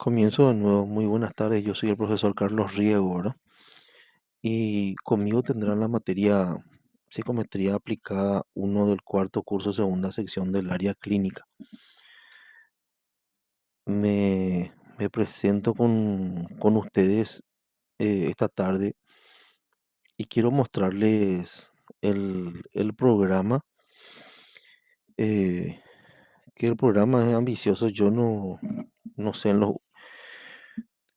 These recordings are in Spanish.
Comienzo de nuevo. Muy buenas tardes. Yo soy el profesor Carlos Riego, ¿verdad? Y conmigo tendrán la materia psicometría aplicada uno del cuarto curso, segunda sección del área clínica. Me presento con ustedes esta tarde y quiero mostrarles el programa. eh, que el programa es ambicioso. Yo no sé,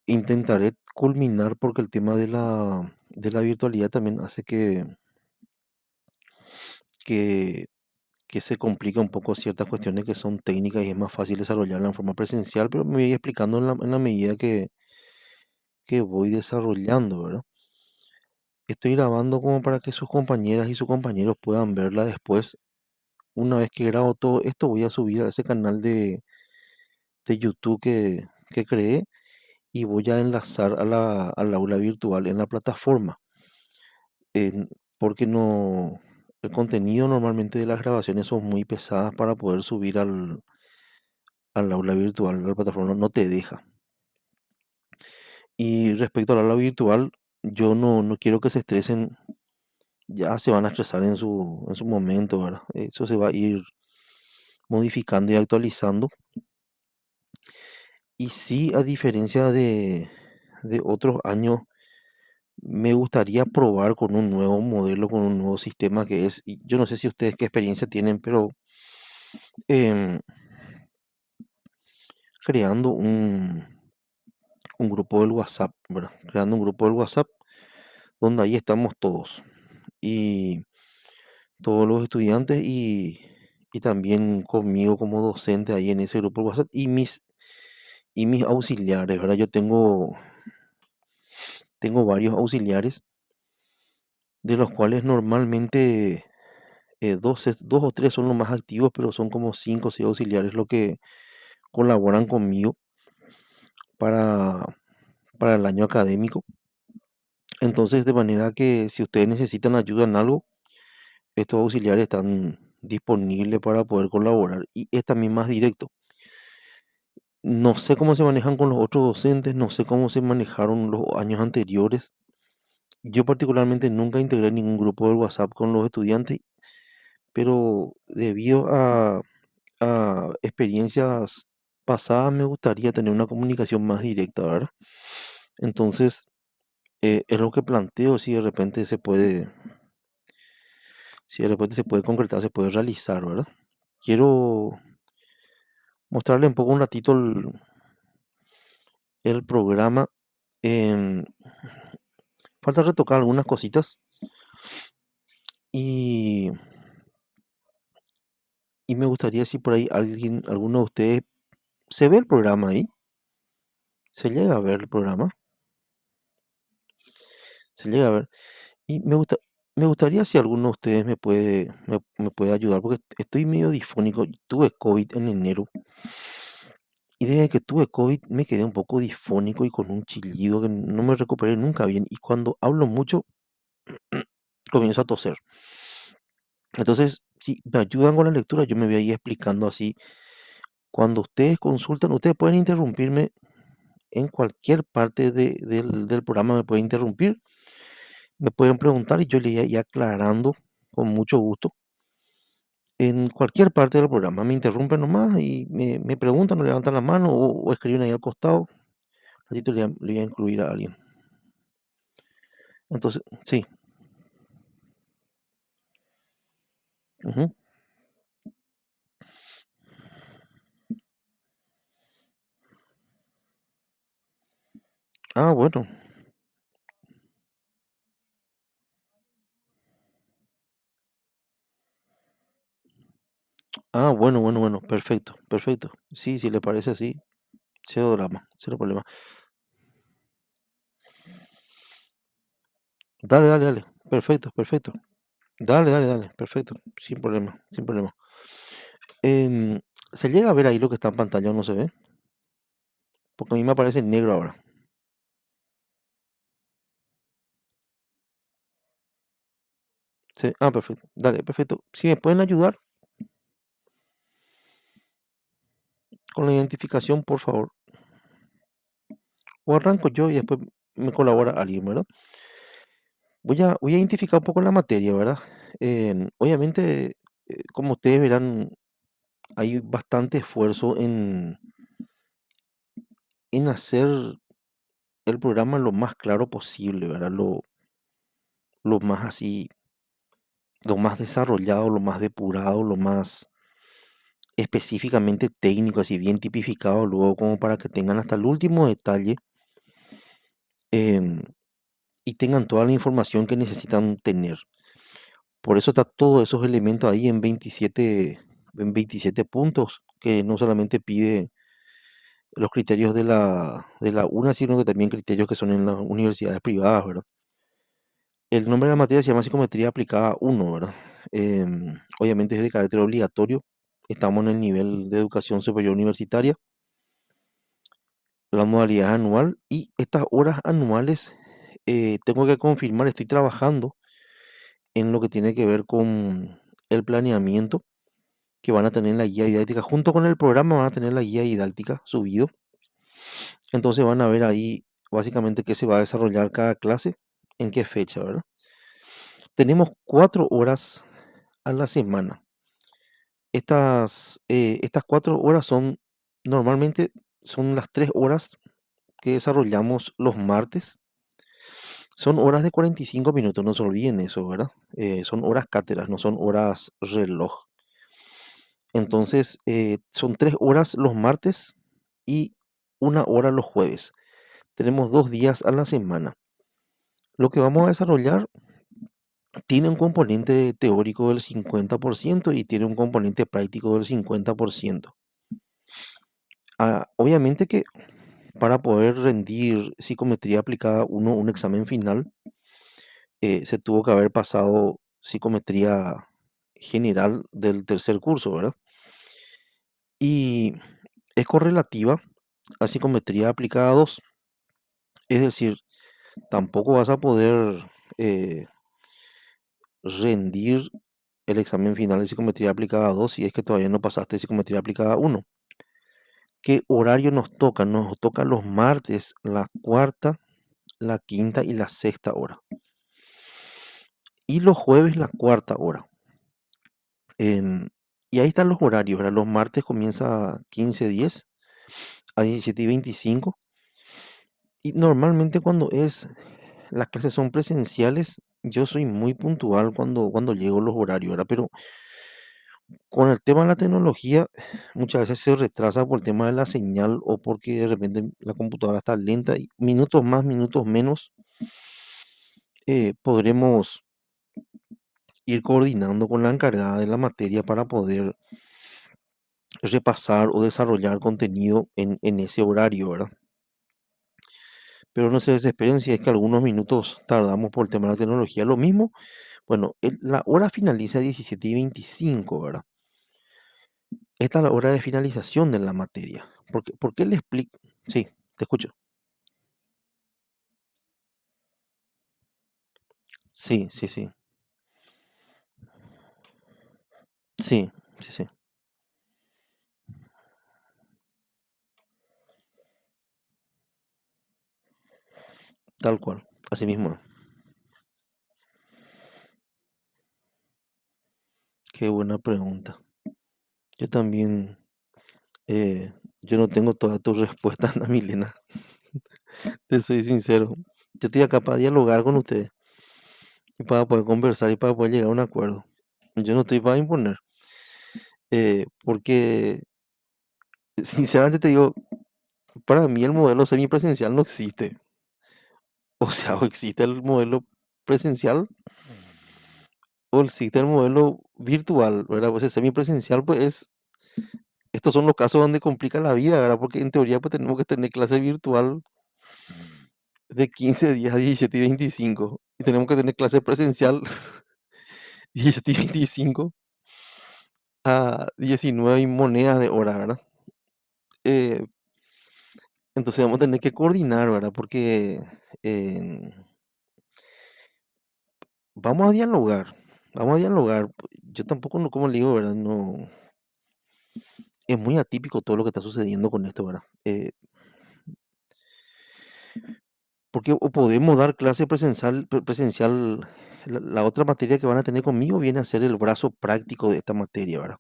intentaré culminar porque el tema de la virtualidad también hace que, que se complica un poco ciertas cuestiones que son técnicas y es más fácil desarrollarla en forma presencial, pero me voy explicando en la medida que voy desarrollando, ¿verdad? Estoy grabando como para que sus compañeras y sus compañeros puedan verla después. Una vez que grabo todo esto, voy a subir a ese canal de YouTube que creé y voy a enlazar al aula virtual en la plataforma. en- Porque no, el contenido normalmente de las grabaciones son muy pesadas para poder subir al aula virtual. La plataforma no te deja. Y respecto al aula virtual, yo no quiero que se estresen. Ya se van a estresar en su momento, ¿verdad? Eso se va a ir modificando y actualizando. Y sí, a diferencia de otros años, me gustaría probar con un nuevo modelo, con un nuevo sistema y yo no sé si ustedes qué experiencia tienen, pero em, creando un grupo del WhatsApp, ¿verdad? Creando un grupo del WhatsApp donde ahí estamos todos. Y todos los estudiantes y también conmigo como docente ahí en ese grupo de WhatsApp y mis auxiliares, ¿verdad? Yo tengo varios auxiliares de los cuales normalmente dos o tres son los más activos, pero son como cinco o seis auxiliares los que colaboran conmigo para, para el año académico. Entonces, de manera que si ustedes necesitan ayuda en algo, estos auxiliares están disponibles para poder colaborar y es también más directo. No sé cómo se manejan con los otros docentes, no sé cómo se manejaron los años anteriores. Yo particularmente nunca integré ningún grupo del WhatsApp con los estudiantes, pero debido a experiencias pasadas me gustaría tener una comunicación más directa, ¿verdad? Entonces, es lo que planteo si de repente se puede concretar, se puede realizar, ¿verdad? Quiero mostrarle un poco un ratito el programa. em, Falta retocar algunas cositas y Y me gustaría si por ahí alguno de ustedes se ve el programa ahí, se llega a ver el programa, se llega a ver. Y me gustaría si alguno de ustedes me puede ayudar, porque estoy medio difónico. Tuve COVID en enero y desde que tuve COVID me quedé un poco difónico y con un chillido que no me recuperé nunca bien. Y cuando hablo mucho, comienzo a toser. Entonces, si me ayudan con la lectura, yo me voy a ir explicando así. Cuando ustedes consultan, ustedes pueden interrumpirme en cualquier parte del programa, me pueden interrumpir, me pueden preguntar y yo le iré aclarando con mucho gusto. En cualquier parte del programa me interrumpen nomás y me preguntan o levantan la mano o escriben ahí al costado. Ratito le voy a incluir a alguien. Entonces, sí. Ujú. Ah, bueno. Ah, bueno, bueno, bueno. Perfecto, perfecto. Sí, si le parece así, cero drama, cero problema. Dale, dale, dale. Perfecto, perfecto. Dale, dale, dale. Perfecto. Sin problema, sin problema. Em, ¿Se llega a ver ahí lo que está en pantalla o no se ve? Porque a mí me aparece en negro ahora. Sí. Ah, perfecto. Dale, perfecto. Si me pueden ayudar con la identificación, por favor. O arranco yo y después me colabora alguien, ¿verdad? Voy a identificar un poco la materia, ¿verdad? Obviamente, como ustedes verán, hay bastante esfuerzo en hacer el programa lo más claro posible, ¿verdad? Lo más así, lo más desarrollado, lo más depurado, lo más específicamente técnico, así bien tipificado, luego como para que tengan hasta el último detalle em, y tengan toda la información que necesitan tener. Por eso está todos esos elementos ahí en 27 puntos, que no solamente pide los criterios de la UNA, sino que también criterios que son en las universidades privadas, ¿verdad? El nombre de la materia se llama Psicometría aplicada 1, ¿verdad? Obviamente es de carácter obligatorio. Estamos en el nivel de educación superior universitaria. La modalidad es anual y estas horas anuales tengo que confirmar, estoy trabajando en lo que tiene que ver con el planeamiento que van a tener en la guía didáctica. Junto con el programa van a tener la guía didáctica subido. Entonces van a ver ahí básicamente qué se va a desarrollar cada clase, en qué fecha, ¿verdad? Tenemos 4 horas a la semana. Estas 4 horas normalmente son las 3 horas que desarrollamos los martes. Son horas de 45 minutos, no se olviden eso, ¿verdad? Son horas cátedras, no son horas reloj. Entonces, son 3 horas los martes y 1 hora los jueves. Tenemos 2 días a la semana. Lo que vamos a desarrollar tiene un componente teórico del 50% y tiene un componente práctico del 50%. Obviamente que para poder rendir psicometría aplicada uno un examen final, se tuvo que haber pasado psicometría general del tercer curso, ¿verdad? Y es correlativa a psicometría aplicada 2. Es decir, tampoco vas a poder eh, rendir el examen final de psicometría aplicada 2 si es que todavía no pasaste psicometría aplicada 1. ¿Qué horario nos toca? Nos toca los martes, la cuarta, la quinta y la sexta hora. Y los jueves, la cuarta hora. Y ahí están los horarios, ¿verdad? Los martes comienza a 15:10 a 17:25. Y normalmente cuando las clases son presenciales, yo soy muy puntual cuando llego a los horarios, ¿verdad? Pero con el tema de la tecnología, muchas veces se retrasa por el tema de la señal o porque de repente la computadora está lenta y minutos más, minutos menos, podremos ir coordinando con la encargada de la materia para poder repasar o desarrollar contenido en ese horario, ¿verdad? Pero no se desesperen si es que algunos minutos tardamos por el tema de la tecnología. Lo mismo, bueno, la hora finaliza a 17:25, ¿verdad? Esta es la hora de finalización de la materia. ¿Por qué le explico? Sí, te escucho. Sí, sí, sí. Sí, sí, sí. Tal cual. Así mismo. Qué buena pregunta. Yo también, eh, yo no tengo todas tus respuestas, Ana Milena. Te soy sincero. Yo estoy acá para dialogar con ustedes y para poder conversar y para poder llegar a un acuerdo. Yo no estoy para imponer. Porque, sinceramente te digo, para mí el modelo semipresencial no existe. O sea, o existe el modelo presencial o existe el modelo virtual, ¿verdad? Pues el semipresencial, pues estos son los casos donde complica la vida, ¿verdad? Porque en teoría, pues tenemos que tener clase virtual de 15 días a 17 y 25. Y tenemos que tener clase presencial 17 y 25 a 19 y monedas de hora, ¿verdad? Eh, entonces vamos a tener que coordinar, ¿verdad? Porque eh, vamos a dialogar, vamos a dialogar. Yo tampoco, no, como le digo, ¿verdad? No, es muy atípico todo lo que está sucediendo con esto, ¿verdad? Porque o podemos dar clase presencial, la otra materia que van a tener conmigo viene a ser el brazo práctico de esta materia, ¿verdad?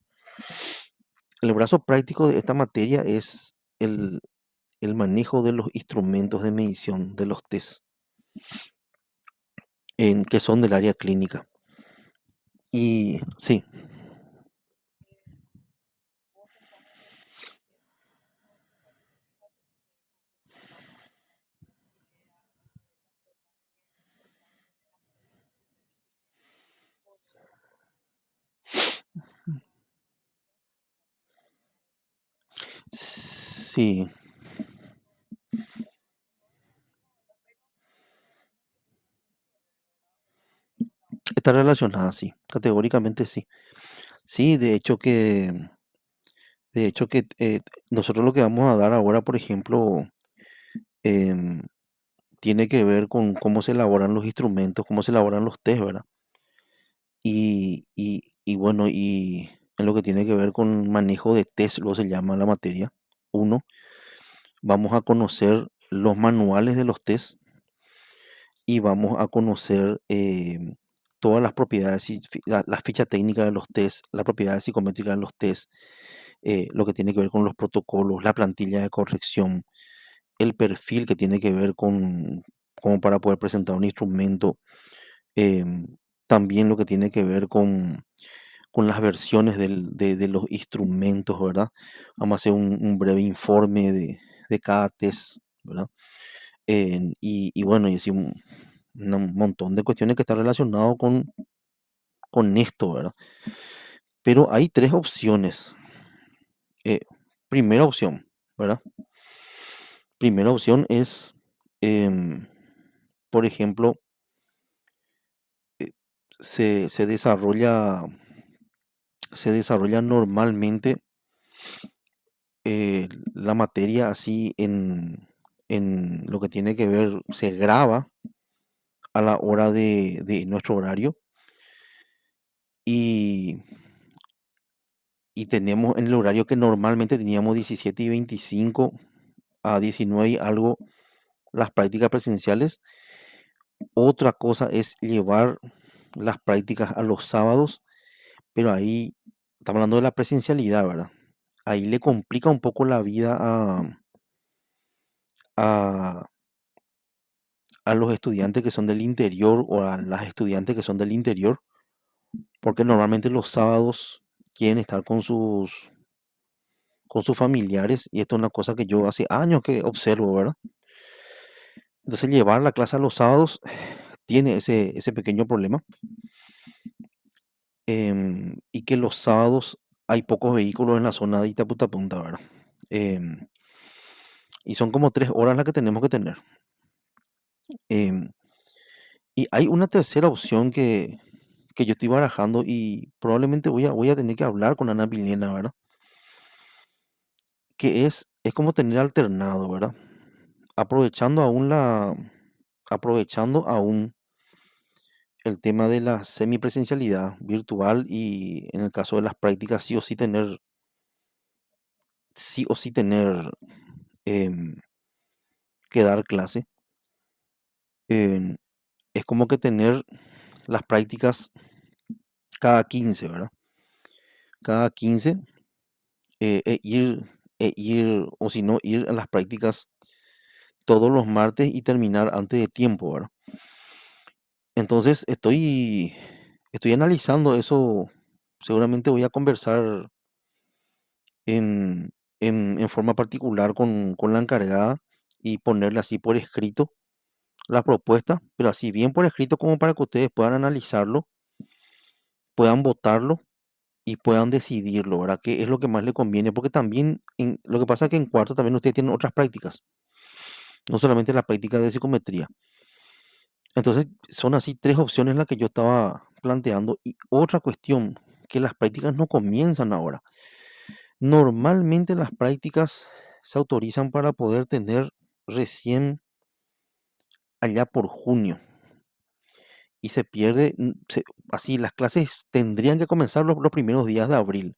El brazo práctico de esta materia es el manejo de los instrumentos de medición de los test que son del área clínica. Y sí, sí, está relacionada, sí, categóricamente sí. Sí, de hecho que nosotros lo que vamos a dar ahora, por ejemplo, em, tiene que ver con cómo se elaboran los instrumentos, cómo se elaboran los test, ¿verdad? Y bueno, y en lo que tiene que ver con manejo de test, lo se llama la materia. Uno, vamos a conocer los manuales de los test y vamos a conocer todas las propiedades, la ficha técnica de los test, las propiedades psicométricas de los test, lo que tiene que ver con los protocolos, la plantilla de corrección, el perfil que tiene que ver con como para poder presentar un instrumento, em, también lo que tiene que ver con las versiones de los instrumentos, ¿verdad? Vamos a hacer un breve informe de cada test, ¿verdad? Y bueno, y así un montón de cuestiones que están relacionadas con esto, ¿verdad? Pero hay tres opciones. Eh, primera opción, ¿verdad? Primera opción es, em, por ejemplo, eh, se desarrolla normalmente la materia así en lo que tiene que ver, se graba a la hora de nuestro horario y, y tenemos en el horario que normalmente teníamos 17:25 a 19 y algo las prácticas presenciales. Otra cosa es llevar las prácticas a los sábados, pero ahí estamos hablando de la presencialidad, ¿verdad? Ahí le complica un poco la vida a, a los estudiantes que son del interior o a las estudiantes que son del interior, porque normalmente los sábados quieren estar con sus familiares y esto es una cosa que yo hace años que observo, ¿verdad? Entonces llevar la clase a los sábados tiene ese pequeño problema, y que los sábados hay pocos vehículos en la zona de Itaputapunta, ¿verdad? Em, y son como 3 horas las que tenemos que tener. Em, y hay una tercera opción que yo estoy barajando y probablemente voy a tener que hablar con Ana Milena, ¿verdad? Que es como tener alternado, ¿verdad? Aprovechando aún aprovechando aún el tema de la semipresencialidad virtual y en el caso de las prácticas sí o sí tener em, que dar clase. em, es como que tener las prácticas cada 15, ¿verdad? Cada 15 ir, o si no, ir a las prácticas todos los martes y terminar antes de tiempo, ¿verdad? Entonces estoy analizando eso. Seguramente voy a conversar en forma particular con la encargada y ponerle así por escrito la propuesta, pero así bien por escrito como para que ustedes puedan analizarlo, puedan votarlo y puedan decidirlo, ¿verdad? ¿Qué es lo que más le conviene? Porque también lo que pasa es que en cuarto también ustedes tienen otras prácticas, no solamente la práctica de psicometría. Entonces son así tres opciones las que yo estaba planteando. Y otra cuestión, que las prácticas no comienzan ahora. Normalmente las prácticas se autorizan para poder tener recién allá por junio y se pierde, así las clases tendrían que comenzar los primeros días de abril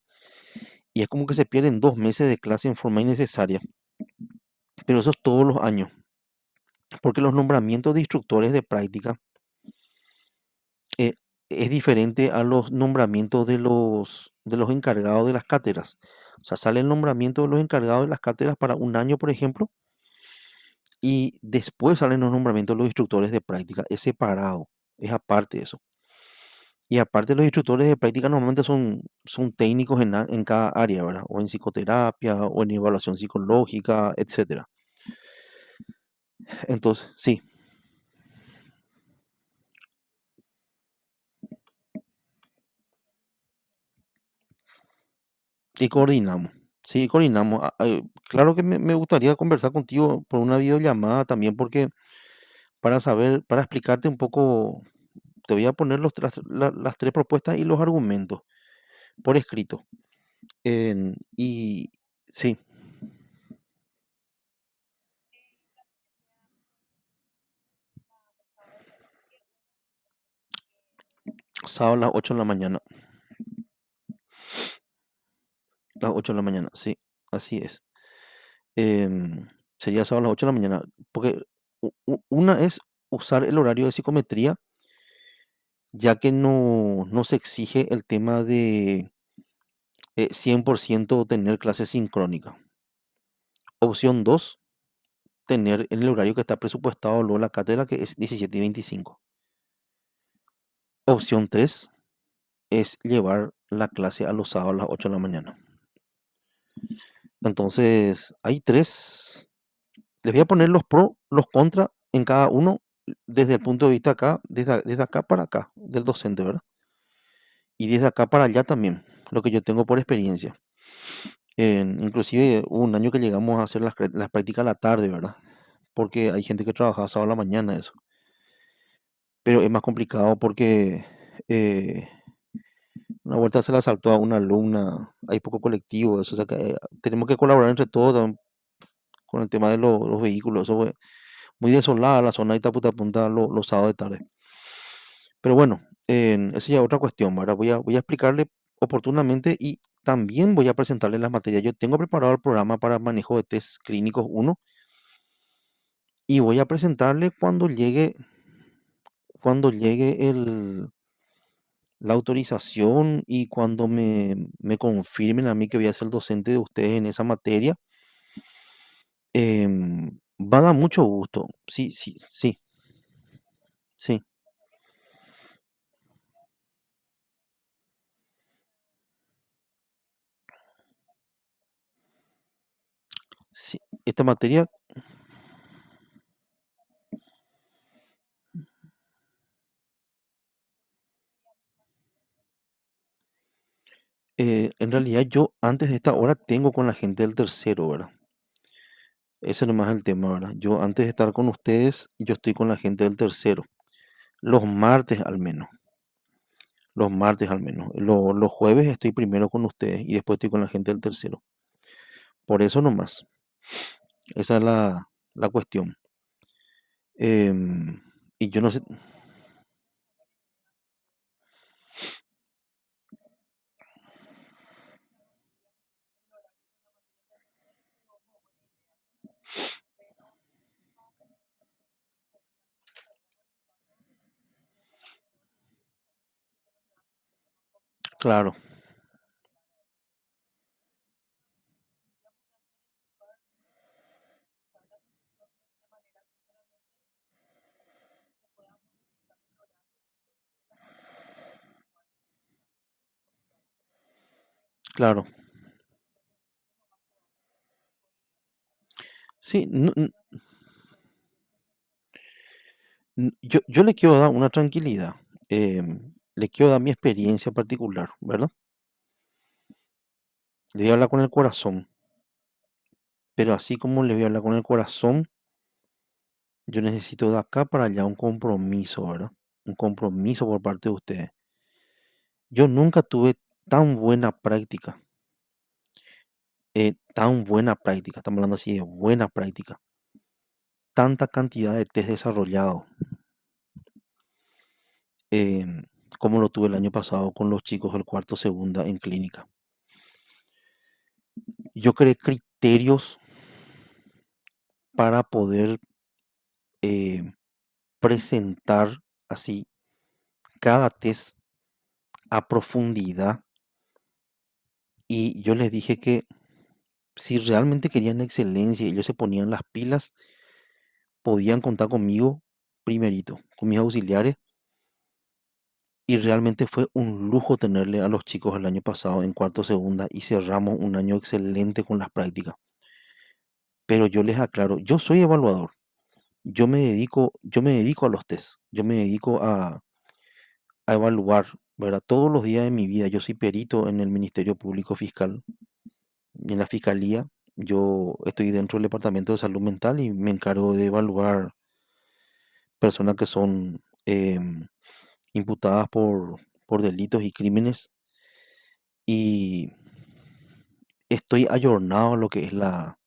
y es como que se pierden 2 meses de clase en forma innecesaria, pero eso es todos los años. porque los nombramientos de instructores de práctica eh, es diferente a los nombramientos de los encargados de las cátedras. O sea, sale el nombramiento de los encargados de las cátedras para un año, por ejemplo, y después salen los nombramientos de los instructores de práctica. Es separado, es aparte de eso. Y aparte los instructores de práctica normalmente son técnicos en cada área, ¿verdad? O en psicoterapia, o en evaluación psicológica, etcétera. Entonces, sí, y coordinamos. Sí, coordinamos. Claro que me gustaría conversar contigo por una videollamada también, porque para saber, para explicarte un poco, te voy a poner las tres propuestas y los argumentos por escrito. Y sí, sábado a las 8 de la mañana. Las 8 de la mañana, sí, así es. Em, Sería sábado a las 8 de la mañana, porque una es usar el horario de psicometría, ya que no se exige el tema de 100% tener clase sincrónica. Opción 2, tener en el horario que está presupuestado luego la cátedra, que es 17:25. Opción 3 es llevar la clase a los sábados a las 8 de la mañana. Entonces, hay tres. Les voy a poner los pros, los contras en cada uno desde el punto de vista acá, desde acá para acá, del docente, ¿verdad? Y desde acá para allá también, lo que yo tengo por experiencia. Inclusive hubo un año que llegamos a hacer las prácticas a la tarde, ¿verdad? Porque hay gente que trabaja sábado a la mañana, eso. Pero es más complicado porque eh, una vuelta se la saltó a una alumna, hay poco colectivo, eso, o sea que tenemos que colaborar entre todos con el tema de los vehículos, eso fue muy desolada la zona de Itaputapunta los sábados de tarde. Pero bueno, esa ya es otra cuestión, ¿verdad? Voy a explicarle oportunamente y también voy a presentarle las materias. Yo tengo preparado el programa para manejo de test clínicos uno y voy a presentarle cuando llegue la autorización y cuando me confirmen a mí que voy a ser el docente de ustedes en esa materia. Va a dar mucho gusto. Sí, sí, sí, sí, sí. Esta materia, en realidad yo antes de esta hora tengo con la gente del tercero, ¿verdad? Ese nomás es el tema, ¿verdad? Yo antes de estar con ustedes, yo estoy con la gente del tercero. Los martes al menos. Los martes al menos. Los jueves estoy primero con ustedes y después estoy con la gente del tercero. Por eso nomás. Esa es la cuestión. Em, y yo no sé, claro, claro. Sí, yo le quiero dar una tranquilidad. Le quiero dar mi experiencia particular, ¿verdad? Le voy a hablar con el corazón. Pero así como le voy a hablar con el corazón, yo necesito de acá para allá un compromiso, ¿verdad? Un compromiso por parte de ustedes. Yo nunca tuve tan buena práctica, estamos hablando así de buena práctica, tanta cantidad de test desarrollados em, como lo tuve el año pasado con los chicos del cuarto segunda en clínica. Yo creé criterios para poder eh, presentar así cada test a profundidad y yo les dije que si realmente querían excelencia y ellos se ponían las pilas, podían contar conmigo primerito, con mis auxiliares. Y realmente fue un lujo tenerle a los chicos el año pasado en cuarto segunda y cerramos un año excelente con las prácticas. Pero yo les aclaro, yo soy evaluador, yo me dedico a los test, yo me dedico a evaluar, ¿verdad? Todos los días de mi vida, yo soy perito en el Ministerio Público Fiscal, en la Fiscalía, yo estoy dentro del Departamento de Salud Mental y me encargo de evaluar personas que son imputadas por delitos y crímenes y estoy ayornado a lo que es la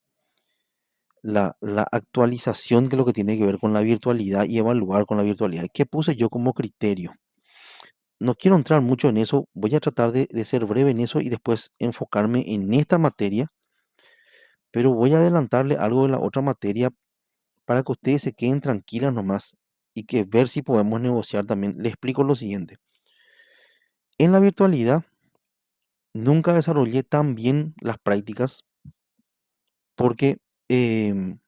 actualización de lo que tiene que ver con la virtualidad y evaluar con la virtualidad. ¿Qué puse yo como criterio? No quiero entrar mucho en eso, voy a tratar de ser breve en eso y después enfocarme en esta materia, pero voy a adelantarle algo de la otra materia para que ustedes se queden tranquilas nomás y que ver si podemos negociar también. Les explico lo siguiente. En la virtualidad nunca desarrollé tan bien las prácticas porque, em,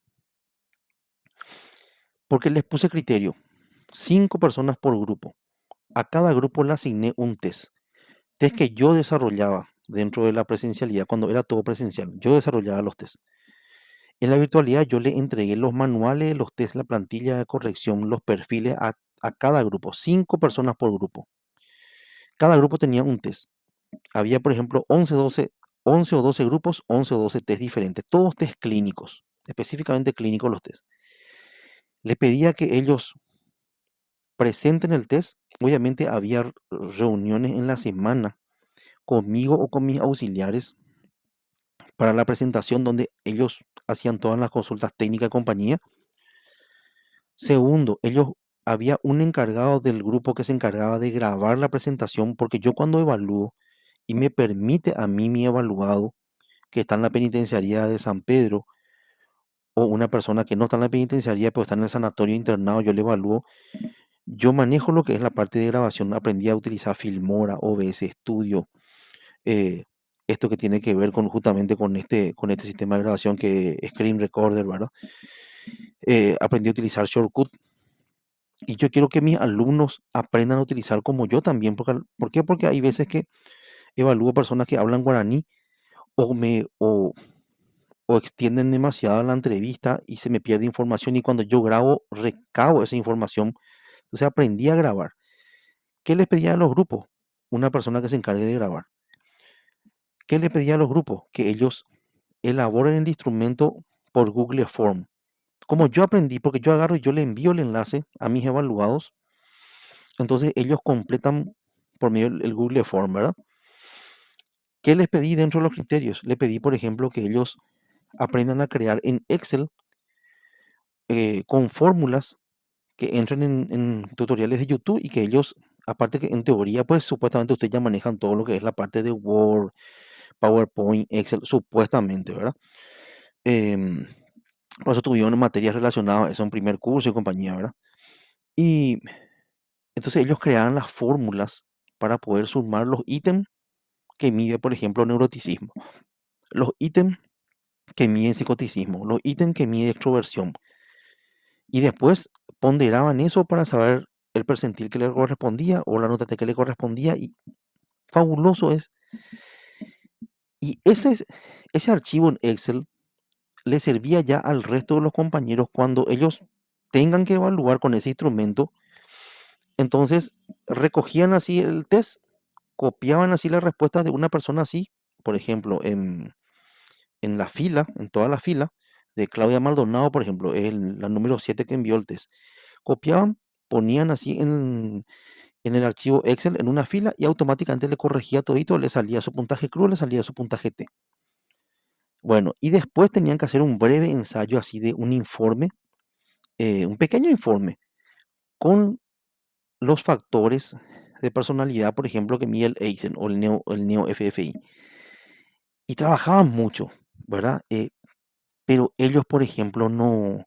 porque les puse criterio. 5 personas por grupo. A cada grupo le asigné un test. Test que yo desarrollaba dentro de la presencialidad, cuando era todo presencial. Yo desarrollaba los test. En la virtualidad yo le entregué los manuales, los test, la plantilla de corrección, los perfiles a cada grupo. 5 personas por grupo. Cada grupo tenía un test. Había, por ejemplo, 11 o 12 grupos, 11 o 12 test diferentes. Todos test clínicos. Específicamente clínicos los test. Le pedía que ellos presenten el test. Obviamente había reuniones en la semana conmigo o con mis auxiliares para la presentación donde ellos hacían todas las consultas técnicas de compañía. Segundo, había un encargado del grupo que se encargaba de grabar la presentación porque yo cuando evalúo y me permite a mí mi evaluado que está en la penitenciaría de San Pedro o una persona que no está en la penitenciaría pero está en el sanatorio internado, yo le evalúo, yo manejo lo que es la parte de grabación, aprendí a utilizar Filmora, OBS Studio, eh, esto que tiene que ver con justamente con este sistema de grabación que es Screen Recorder, ¿verdad? Aprendí a utilizar Shortcut y yo quiero que mis alumnos aprendan a utilizar como yo también. ¿Por qué? Porque hay veces que evalúo personas que hablan guaraní o, me, o extienden demasiado la entrevista y se me pierde información y cuando yo grabo recabo esa información. Entonces aprendí a grabar. ¿Qué les pedía a los grupos? Una persona que se encargue de grabar. ¿Qué les pedía a los grupos? Que ellos elaboren el instrumento por Google Form. Como yo aprendí, porque yo agarro y yo le envío el enlace a mis evaluados, entonces ellos completan por medio del Google Form, ¿verdad? ¿Qué les pedí dentro de los criterios? Le pedí, por ejemplo, que ellos aprendan a crear en Excel con fórmulas que entren en tutoriales de YouTube y que ellos, aparte que en teoría, pues supuestamente ustedes ya manejan todo lo que es la parte de Word, PowerPoint, Excel, supuestamente, ¿verdad? Em, por eso tuvieron materias relacionadas a eso en primer curso y compañía, ¿verdad? Y entonces ellos creaban las fórmulas para poder sumar los ítems que mide, por ejemplo, neuroticismo, los ítems que mide psicoticismo, los ítems que mide extroversión. Y después ponderaban eso para saber el percentil que le correspondía o la nota T que le correspondía. Y fabuloso es. Y ese archivo en Excel le servía ya al resto de los compañeros cuando ellos tengan que evaluar con ese instrumento. Entonces recogían así el test, copiaban así las respuestas de una persona así, por ejemplo, en la fila, en toda la fila, de Claudia Maldonado, por ejemplo, es la número 7 que envió el test. Copiaban, ponían así en el archivo Excel en una fila y automáticamente le corregía todito, le salía su puntaje crudo, le salía su puntaje T. Bueno, y después tenían que hacer un breve ensayo así de un informe, un pequeño informe, con los factores de personalidad, por ejemplo, que mide el Einstein o el Neo FFI. Y trabajaban mucho, ¿verdad? Pero ellos, por ejemplo, no,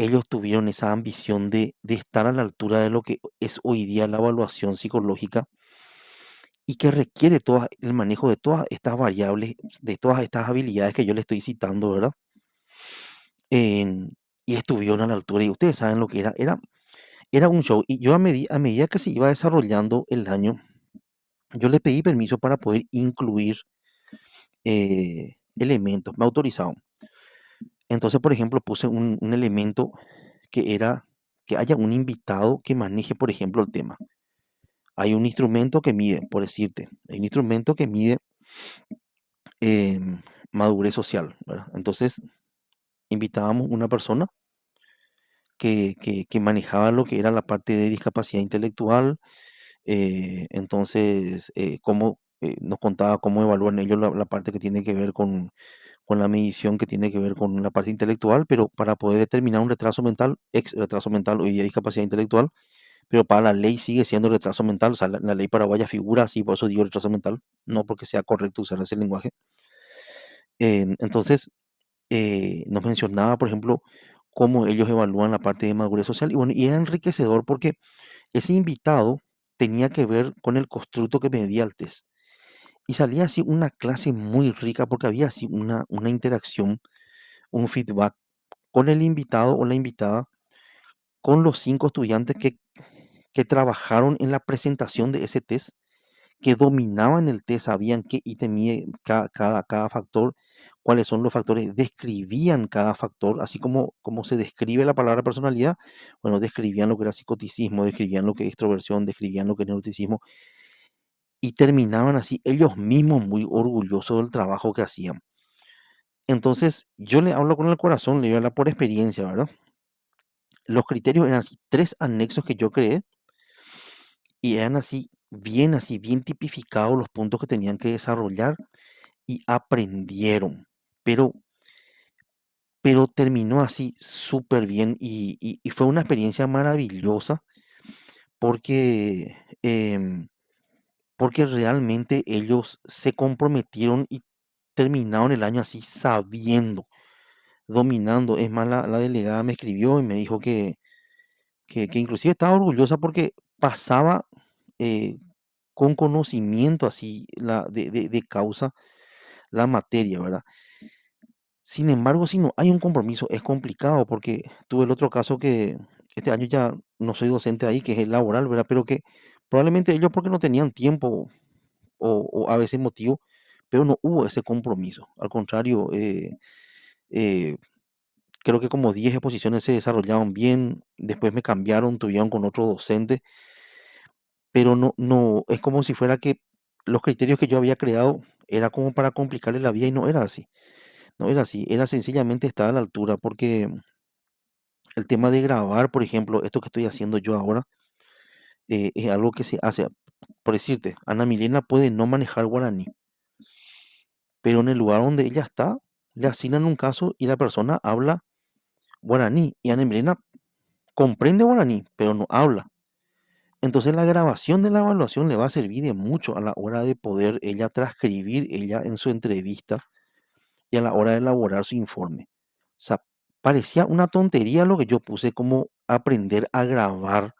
ellos tuvieron esa ambición de estar a la altura de lo que es hoy día la evaluación psicológica y que requiere todo el manejo de todas estas variables, de todas estas habilidades que yo le estoy citando, ¿verdad? En- y estuvieron a la altura y ustedes saben lo que era un show. Y yo a medida que se iba desarrollando el año, yo le pedí permiso para poder incluir elementos, me autorizaron. Entonces, por ejemplo, puse un elemento que era que haya un invitado que maneje, por ejemplo, el tema. Hay un instrumento que mide, por decirte, hay un instrumento que mide madurez social, ¿verdad? Entonces, invitábamos una persona que manejaba lo que era la parte de discapacidad intelectual, entonces, nos contaba cómo evalúan ellos la parte que tiene que ver con la medición que tiene que ver con la parte intelectual, pero para poder determinar un retraso mental, ex retraso mental hoy día discapacidad intelectual, pero para la ley sigue siendo retraso mental, o sea, la ley paraguaya figura así, por eso digo retraso mental, no porque sea correcto usar ese lenguaje. Entonces, nos mencionaba, por ejemplo, cómo ellos evalúan la parte de madurez social, y bueno, y era enriquecedor porque ese invitado tenía que ver con el constructo que medía el test. Y salía así una clase muy rica porque había así una interacción, un feedback con el invitado o la invitada, con los 5 estudiantes que trabajaron en la presentación de ese test, que dominaban el test, sabían qué ítem mide cada factor, cuáles son los factores, describían cada factor, así como se describe la palabra personalidad, bueno, describían lo que era psicoticismo, describían lo que es extroversión, describían lo que es neuroticismo, y terminaban así ellos mismos muy orgullosos del trabajo que hacían. Entonces, yo le hablo con el corazón, le hablo por experiencia, ¿verdad? Los criterios eran así, 3 anexos que yo creé y eran así, bien tipificados los puntos que tenían que desarrollar y aprendieron. Pero, pero terminó así súper bien y fue una experiencia maravillosa porque, porque realmente ellos se comprometieron y terminaron el año así sabiendo, dominando. Es más, la delegada me escribió y me dijo que inclusive estaba orgullosa porque pasaba eh, con conocimiento así de causa la materia, ¿verdad? Sin embargo, si no hay un compromiso, es complicado porque tuve el otro caso que este año ya no soy docente ahí, que es el laboral, ¿verdad? Pero que probablemente ellos porque no tenían tiempo o a veces motivo, pero no hubo ese compromiso. Al contrario, eh, creo que como 10 exposiciones se desarrollaron bien, después me cambiaron, tuvieron con otro docente, pero no, es como si fuera que los criterios que yo había creado era como para complicarle la vida y no era así. No era así, era sencillamente estar a la altura, porque el tema de grabar, por ejemplo, esto que estoy haciendo yo ahora, es algo que se hace, por decirte, Ana Milena puede no manejar guaraní, pero en el lugar donde ella está, le asignan un caso y la persona habla guaraní, y Ana Milena comprende guaraní, pero no habla. Entonces la grabación de la evaluación le va a servir de mucho a la hora de poder ella transcribir ella en su entrevista y a la hora de elaborar su informe. O sea, parecía una tontería lo que yo puse como aprender a grabar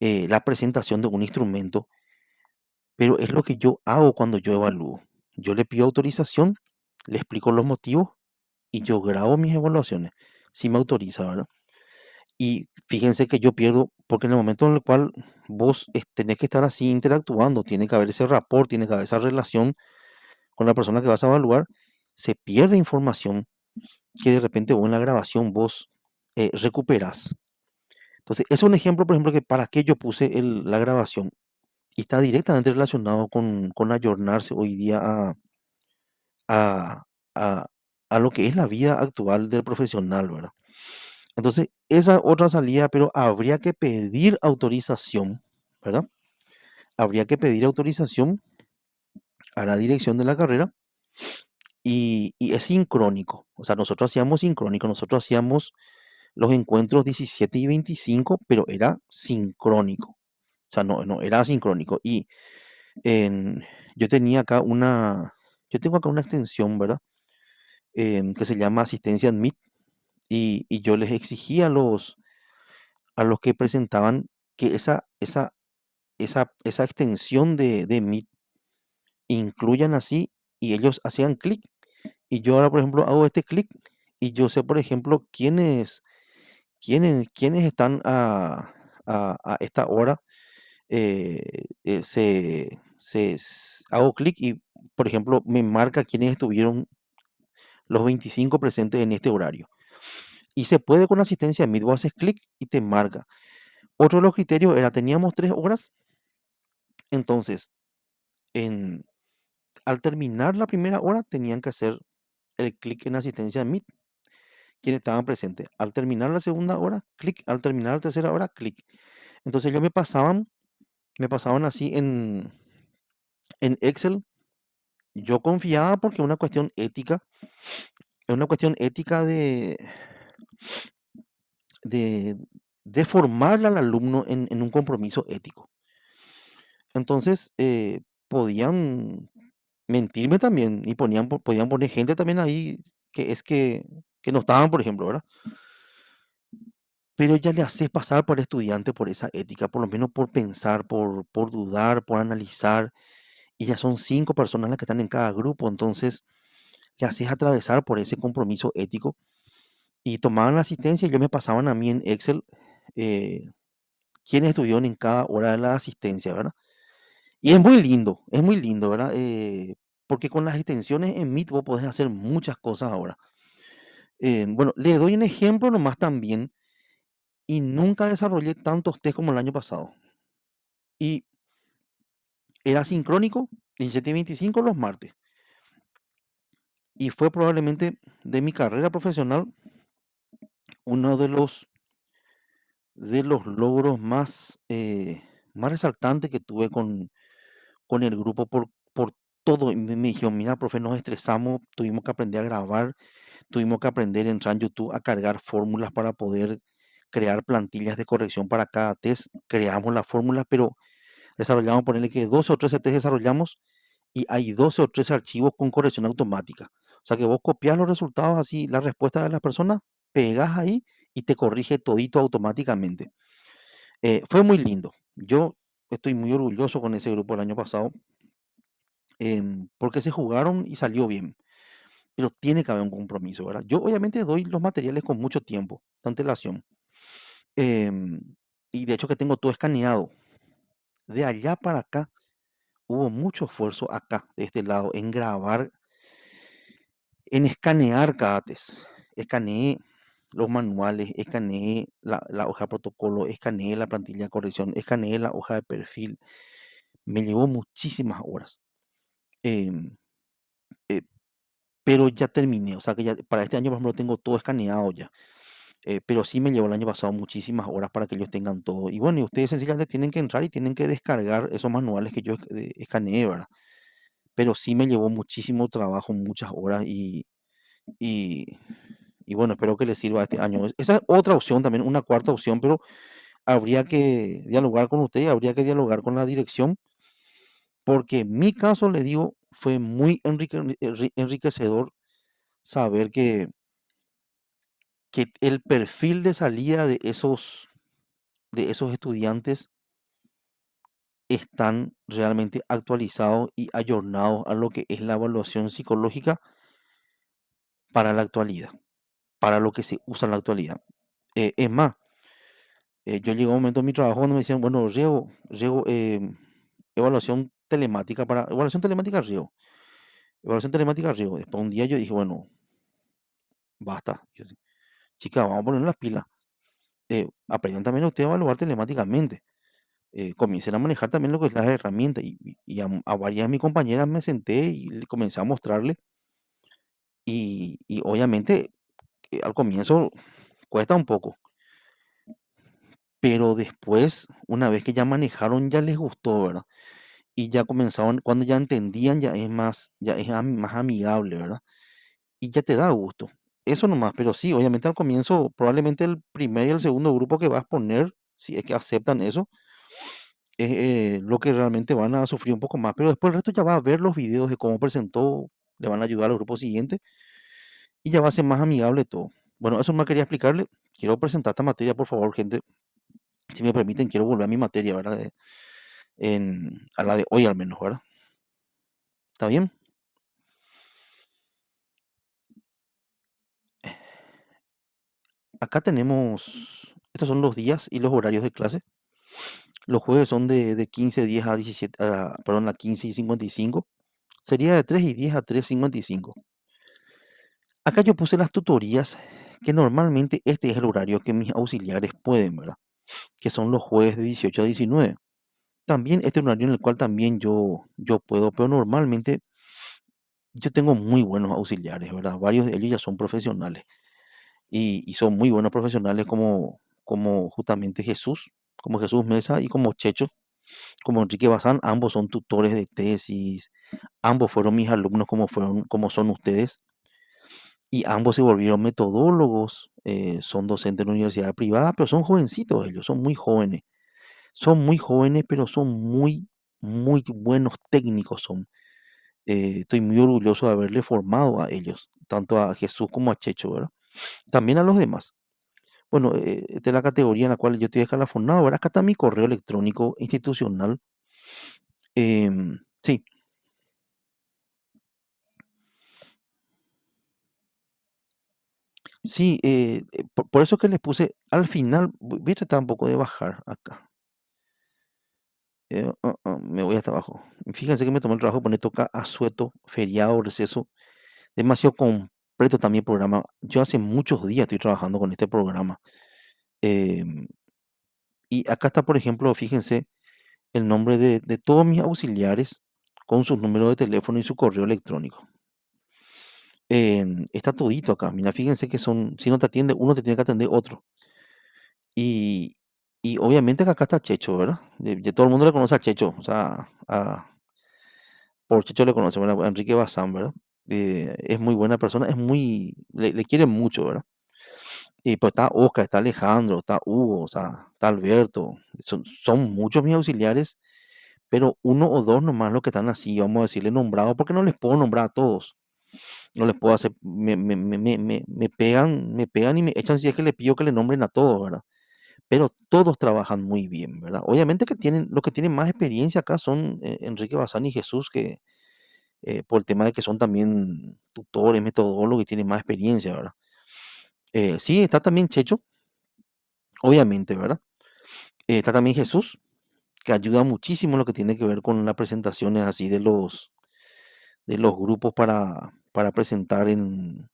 la presentación de un instrumento, pero es lo que yo hago cuando yo evalúo. Yo le pido autorización, le explico los motivos y yo grabo mis evaluaciones, si me autoriza, ¿verdad? Y fíjense que yo pierdo, porque en el momento en el cual vos tenés que estar así interactuando, tiene que haber ese rapport, tiene que haber esa relación con la persona que vas a evaluar, se pierde información que de repente vos en la grabación vos recuperás. Entonces, es un ejemplo, por ejemplo, que para qué yo puse la grabación y está directamente relacionado con ayornarse hoy día a, a, a lo que es la vida actual del profesional, ¿verdad? Entonces, esa otra salida, pero habría que pedir autorización, ¿verdad? Habría que pedir autorización a la dirección de la carrera y es sincrónico. O sea, nosotros hacíamos sincrónico, nosotros hacíamos los encuentros 17 y 25, pero era sincrónico. O sea, no era asincrónico. Y en, yo tenía acá yo tengo acá una extensión, ¿verdad? Que se llama asistencia Admit. Y yo les exigía a los que presentaban que esa extensión de Meet incluyan así y ellos hacían clic. Y yo ahora, por ejemplo, hago este clic y yo sé, por ejemplo, quiénes están a esta hora. Hago clic y, por ejemplo, me marca quiénes estuvieron los 25 presentes en este horario. Y se puede con asistencia Meet, vos haces clic y te marca. Otro de los criterios era, teníamos 3 horas, entonces, en, al terminar la primera hora, tenían que hacer el clic en asistencia Meet, quienes estaban presentes. Al terminar la segunda hora, clic. Al terminar la tercera hora, clic. Entonces ellos me pasaban así en Excel. Yo confiaba porque es una cuestión ética de, de formar al alumno en un compromiso ético. Entonces, podían mentirme también y podían poner gente también ahí que no estaban, por ejemplo, ¿verdad? Pero ya le haces pasar por estudiante por esa ética, por lo menos por pensar, por dudar, por analizar. Y ya son 5 personas las que están en cada grupo, entonces le haces atravesar por ese compromiso ético y tomaban la asistencia y yo me pasaban a mí en Excel eh, quiénes estuvieron en cada hora de la asistencia, ¿verdad? Y es muy lindo, ¿verdad? Porque con las extensiones en Meet vos podés hacer muchas cosas ahora. Bueno, le doy un ejemplo nomás también y nunca desarrollé tantos test como el año pasado. Y era sincrónico, 17 y 25 los martes. Y fue probablemente de mi carrera profesional uno de los logros más resaltantes que tuve con el grupo por todo. Y me dijeron, mira, profe, nos estresamos, tuvimos que aprender a grabar, tuvimos que aprender a entrar en YouTube a cargar fórmulas para poder crear plantillas de corrección para cada test. Creamos las fórmulas, pero desarrollamos, ponerle que 12 o 13 test desarrollamos y hay 12 o 13 archivos con corrección automática. O sea que vos copias los resultados así, la respuesta de las personas, pegas ahí y te corrige todito automáticamente. Fue muy lindo. Yo estoy muy orgulloso con ese grupo el año pasado, porque se jugaron y salió bien. Pero tiene que haber un compromiso, ¿verdad? Yo obviamente doy los materiales con mucho tiempo, de antelación. em, y de hecho que tengo todo escaneado. De allá para acá hubo mucho esfuerzo acá, de este lado, en grabar, en escanear cada test. Escaneé los manuales, escaneé la hoja de protocolo, escaneé la plantilla de corrección, escaneé la hoja de perfil. Me llevó muchísimas horas. em, eh, pero ya terminé, o sea que ya para este año, por ejemplo, tengo todo escaneado ya. Pero sí me llevó el año pasado muchísimas horas para que ellos tengan todo. Y bueno, y ustedes sencillamente tienen que entrar y tienen que descargar esos manuales que yo escaneé, ¿verdad? Pero sí me llevó muchísimo trabajo, muchas horas y, y bueno, espero que les sirva este año. Esa es otra opción también, una cuarta opción, pero habría que dialogar con ustedes, habría que dialogar con la dirección, porque en mi caso, les digo, fue muy enriquecedor saber que el perfil de salida de esos estudiantes están realmente actualizados y ayornados a lo que es la evaluación psicológica para la actualidad, para lo que se usa en la actualidad. Es más, yo llegué a un momento en mi trabajo donde me decían, bueno, Riego, evaluación telemática, Riego. Después un día yo dije, bueno, basta. Yo así, chica, vamos a poner las pilas. Aprendan también ustedes a evaluar telemáticamente. Comiencen a manejar también lo que es las herramientas. Y a varias de mis compañeras me senté y le comencé a mostrarle. Y obviamente al comienzo cuesta un poco, pero después, una vez que ya manejaron, ya les gustó, ¿verdad? Y ya comenzaron, cuando ya entendían, ya es más amigable, ¿verdad? Y ya te da gusto. Eso nomás, pero sí, obviamente al comienzo, probablemente el primer y el segundo grupo que vas a poner, si es que aceptan eso, es lo que realmente van a sufrir un poco más, pero después el resto ya va a ver los videos de cómo presentó, le van a ayudar al grupo siguiente y ya va a ser más amigable todo. Bueno, eso me quería explicarle. Quiero presentar esta materia, por favor, gente. Si me permiten, quiero volver a mi materia, ¿verdad? A la de hoy al menos, ¿verdad? ¿Está bien? Acá tenemos, estos son los días y los horarios de clase. Los jueves son de 15:10 a 17, perdón, a 15:55. Sería de 3:10 a 3:55. Acá yo puse las tutorías, que normalmente este es el horario que mis auxiliares pueden, ¿verdad? Que son los jueves de 18 a 19. También este es un horario en el cual también yo puedo, pero normalmente yo tengo muy buenos auxiliares, ¿verdad? Varios de ellos ya son profesionales y son muy buenos profesionales como justamente Jesús, como Jesús Mesa y como Checho, como Enrique Bazán. Ambos son tutores de tesis, ambos fueron mis alumnos como son ustedes, y ambos se volvieron metodólogos. Son docentes en la universidad privada, pero son jovencitos ellos, son muy jóvenes. Son muy jóvenes, pero son muy buenos técnicos son. Estoy muy orgulloso de haberle formado a ellos, tanto a Jesús como a Checho, ¿verdad? También a los demás. Bueno, de la categoría en la cual yo estoy escalafonado, ¿verdad? Acá está mi correo electrónico institucional. Sí, sí, por eso que les puse al final, voy a tratar un poco de bajar acá. Me voy hasta abajo. Fíjense que me tomé el trabajo de poner toca asueto, feriado, receso. Demasiado completo también el programa. Yo hace muchos días estoy trabajando con este programa. em, y acá está, por ejemplo, fíjense el nombre de todos mis auxiliares con sus números de teléfono y su correo electrónico. Está todito acá. Mira, fíjense que son, si no te atiende uno, te tiene que atender otro. Y, y obviamente que acá está Checho, ¿verdad? Todo el mundo le conoce a Checho. O sea, por Checho le conoce, ¿verdad? A Enrique Bazán, ¿verdad? Es muy buena persona, le quiere mucho, ¿verdad? Y pues está Oscar, está Alejandro, está Hugo, o sea, está Alberto. Son muchos mis auxiliares, pero uno o dos nomás los que están así, vamos a decirle nombrados, porque no les puedo nombrar a todos. No les puedo hacer, me pegan y me echan si es que le pido que le nombren a todos, ¿verdad? Pero todos trabajan muy bien, ¿verdad? Obviamente que los que tienen más experiencia acá son Enrique Bazán y Jesús, que por el tema de que son también tutores, metodólogos y tienen más experiencia, ¿verdad? Sí, está también Checho, obviamente, ¿verdad? Está también Jesús, que ayuda muchísimo en lo que tiene que ver con las presentaciones así de los grupos para presentar en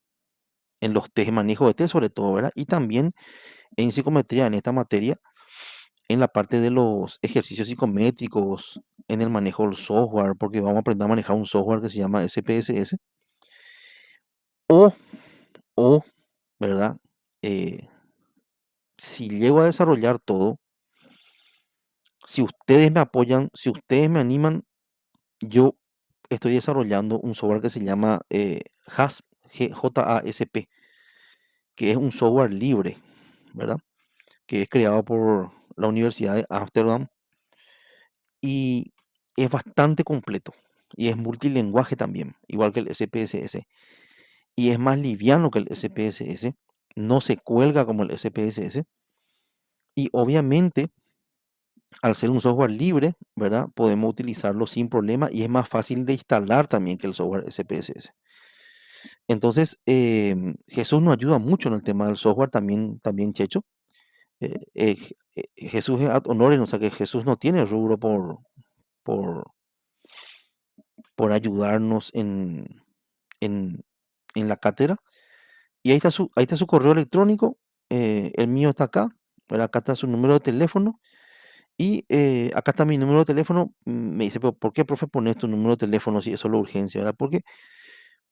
los test, manejo de test sobre todo, ¿verdad? Y también en psicometría, en esta materia, en la parte de los ejercicios psicométricos, en el manejo del software, porque vamos a aprender a manejar un software que se llama SPSS, o, o, ¿verdad? Eh, si llego a desarrollar todo, si ustedes me apoyan, si ustedes me animan, yo estoy desarrollando un software que se llama JASP, JASP, que es un software libre, ¿verdad? Que es creado por la Universidad de Ámsterdam y es bastante completo y es multilingüe también, igual que el SPSS, y es más liviano que el SPSS, no se cuelga como el SPSS, y obviamente al ser un software libre, ¿verdad? Podemos utilizarlo sin problema y es más fácil de instalar también que el software SPSS. Entonces, Jesús nos ayuda mucho en el tema del software, también Checho. Jesús es ad honorem, o sea que Jesús no tiene rubro por, por ayudarnos en, en la cátedra. Y ahí está su correo electrónico, el mío está acá, ¿verdad? Acá está su número de teléfono y acá está mi número de teléfono. Me dice, pero ¿por qué, profe, pones tu número de teléfono si eso es la urgencia, ¿verdad?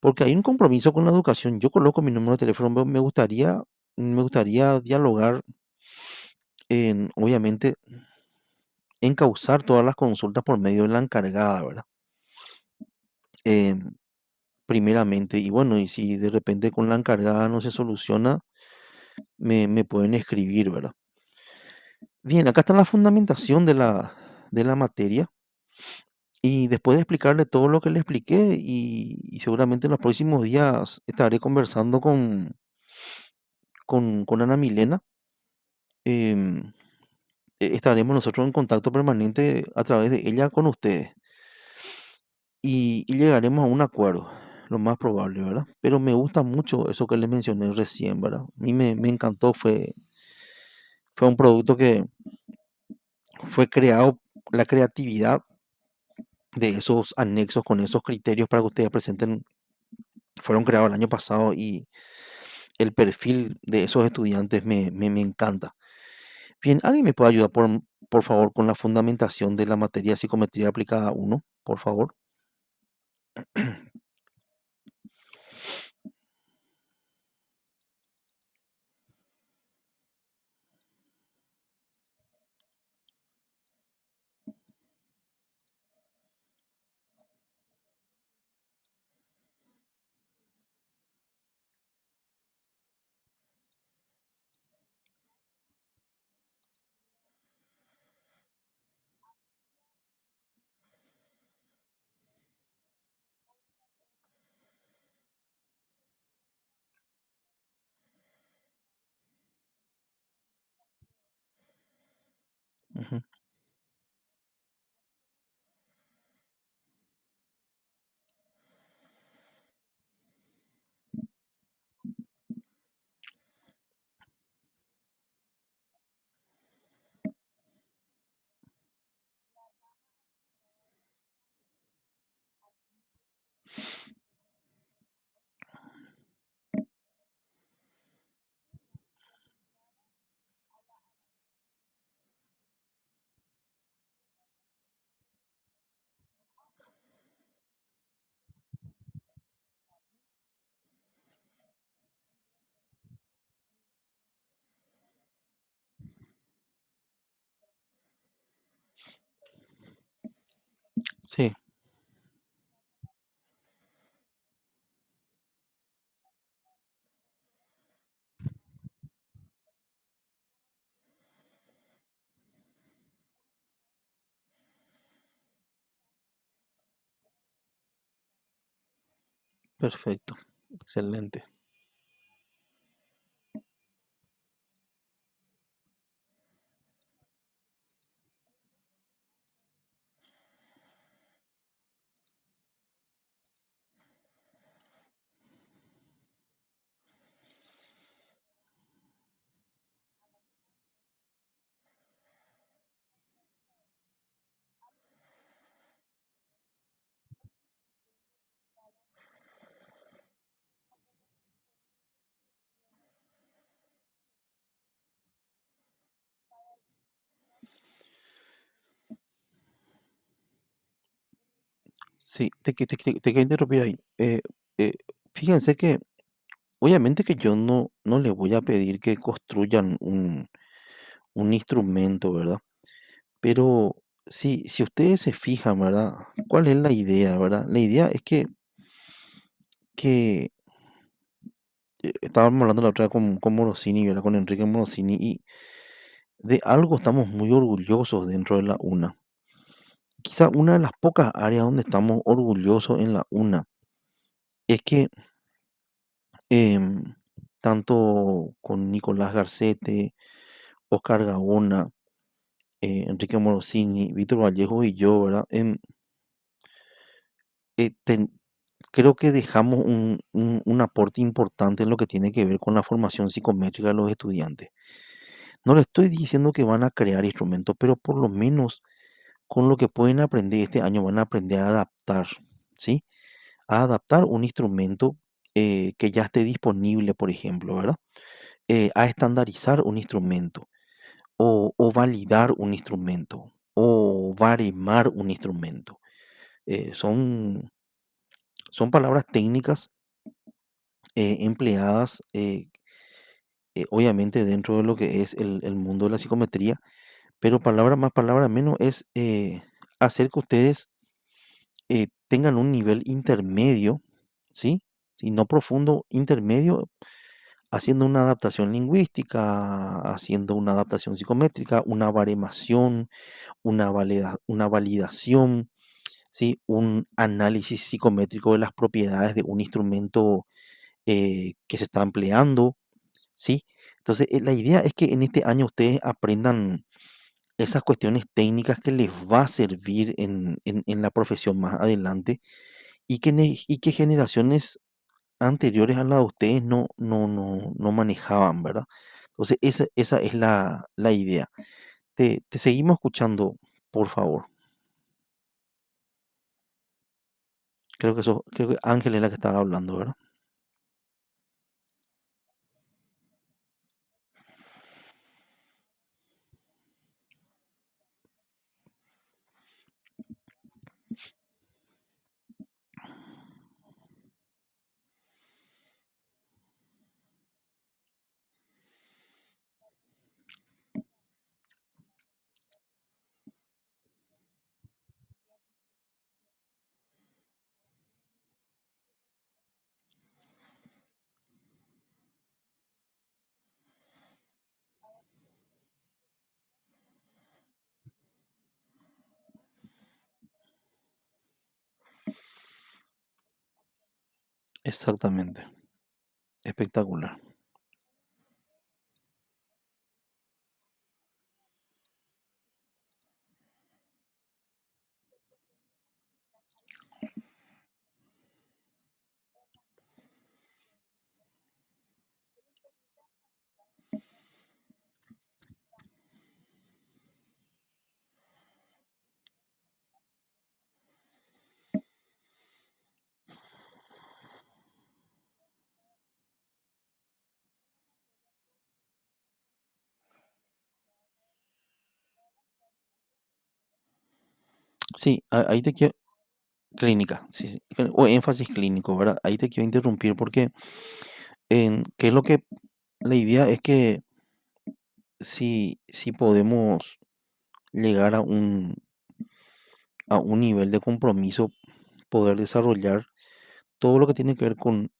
Porque hay un compromiso con la educación. Yo coloco mi número de teléfono, me gustaría dialogar obviamente, encauzar todas las consultas por medio de la encargada, ¿verdad? Em, Primeramente, y bueno, y si de repente con la encargada no se soluciona, me pueden escribir, ¿verdad? Bien, acá está la fundamentación de la materia. Y después de explicarle todo lo que le expliqué, y seguramente en los próximos días estaré conversando con Ana Milena, em, estaremos nosotros en contacto permanente a través de ella con ustedes y llegaremos a un acuerdo, lo más probable, ¿verdad? Pero me gusta mucho eso que le mencioné recién, ¿verdad? A mí me encantó, fue un producto que fue creado, la creatividad de esos anexos con esos criterios para que ustedes presenten, fueron creados el año pasado y el perfil de esos estudiantes me encanta. Bien, ¿alguien me puede ayudar, por favor, con la fundamentación de la materia psicometría aplicada uno, por favor? Ujú. Sí, perfecto, excelente. Sí, te quiero interrumpir ahí. Eh, Fíjense que obviamente que yo no le voy a pedir que construyan un instrumento, ¿verdad? Pero si ustedes se fijan, ¿verdad? ¿Cuál es la idea, verdad? La idea es que estábamos hablando la otra vez con Morosini, ¿verdad? Con Enrique Morosini, y de algo estamos muy orgullosos dentro de la UNA. Quizá una de las pocas áreas donde estamos orgullosos en la UNA es que em, tanto con Nicolás Garcete, Oscar Gaona, Enrique Morosini, Víctor Vallejo y yo, ¿verdad? Eh, ten- Creo que dejamos un aporte importante en lo que tiene que ver con la formación psicométrica de los estudiantes. No le estoy diciendo que van a crear instrumentos, pero por lo menos con lo que pueden aprender este año van a aprender a adaptar, ¿sí? A adaptar un instrumento que ya esté disponible, por ejemplo, ¿verdad? A estandarizar un instrumento o validar un instrumento o baremar un instrumento. Son palabras técnicas empleadas obviamente dentro de lo que es el mundo de la psicometría, pero palabra más, palabra menos es hacer que ustedes tengan un nivel intermedio, ¿sí? Si no profundo, intermedio, haciendo una adaptación lingüística, haciendo una adaptación psicométrica, una baremación, una validación, ¿sí? Un análisis psicométrico de las propiedades de un instrumento que se está empleando, ¿sí? Entonces, la idea es que en este año ustedes aprendan esas cuestiones técnicas que les va a servir en la profesión más adelante y que generaciones anteriores a la de ustedes no manejaban, ¿verdad? Entonces, esa es la idea. Te seguimos escuchando, por favor. Creo que Ángel es la que estaba hablando, ¿verdad? Exactamente. Espectacular. Sí, ahí te quiero. Clínica, sí, sí. O énfasis clínico, ¿verdad? Ahí te quiero interrumpir porque qué es lo que la idea es que si podemos llegar a un nivel de compromiso, poder desarrollar todo lo que tiene que ver con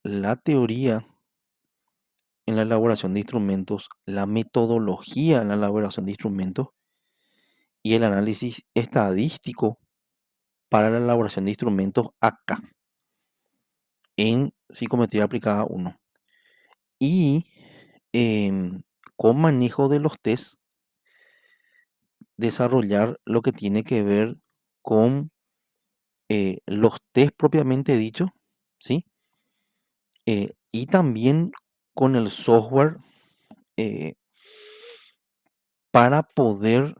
la teoría en la elaboración de instrumentos, la metodología en la elaboración de instrumentos y el análisis estadístico para la elaboración de instrumentos acá, en psicometría aplicada uno. Y con manejo de los test, desarrollar lo que tiene que ver con los test propiamente dicho, ¿sí? Y también con el software eh, para poder,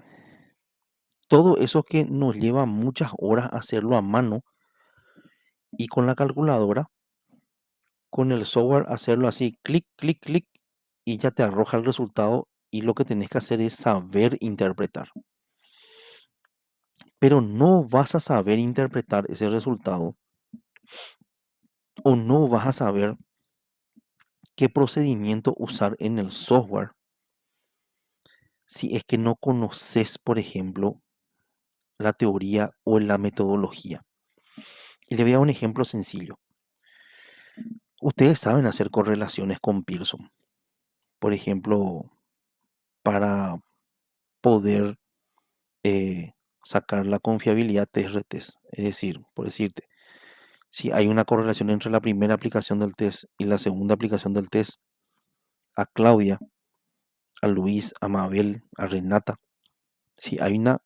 todo eso que nos lleva muchas horas hacerlo a mano y con la calculadora, con el software hacerlo así, clic, clic, clic, y ya te arroja el resultado y lo que tenés que hacer es saber interpretar. Pero no vas a saber interpretar ese resultado o no vas a saber qué procedimiento usar en el software si es que no conoces, por ejemplo, la teoría o la metodología. Y le voy a dar un ejemplo sencillo. Ustedes saben hacer correlaciones con Pearson, por ejemplo, para poder eh, sacar la confiabilidad test-retest. Es decir, por decirte, si hay una correlación entre la primera aplicación del test y la segunda aplicación del test, a Claudia, a Luis, a Mabel, a Renata, si hay una,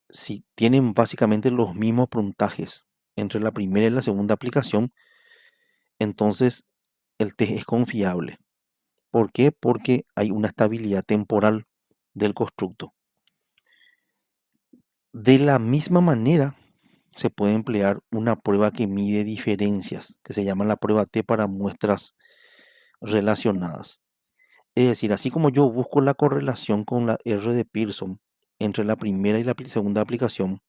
si tienen básicamente los mismos puntajes entre la primera y la segunda aplicación, entonces el test es confiable. ¿Por qué? Porque hay una estabilidad temporal del constructo. De la misma manera, se puede emplear una prueba que mide diferencias, que se llama la prueba T para muestras relacionadas. Es decir, así como yo busco la correlación con la R de Pearson entre la primera y la segunda aplicación,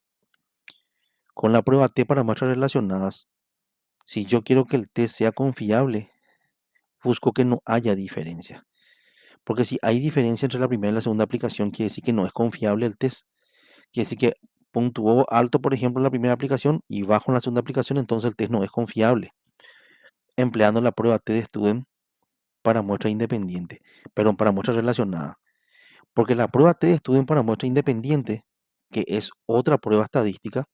con la prueba T para muestras relacionadas, si yo quiero que el test sea confiable, busco que no haya diferencia. Porque si hay diferencia entre la primera y la segunda aplicación, quiere decir que no es confiable el test. Quiere decir que puntuó alto, por ejemplo, en la primera aplicación y bajo en la segunda aplicación, entonces el test no es confiable. Empleando la prueba T de Student para muestra independiente, perdón, para muestra relacionada. Porque la prueba T de Student para muestra independiente, que es otra prueba estadística,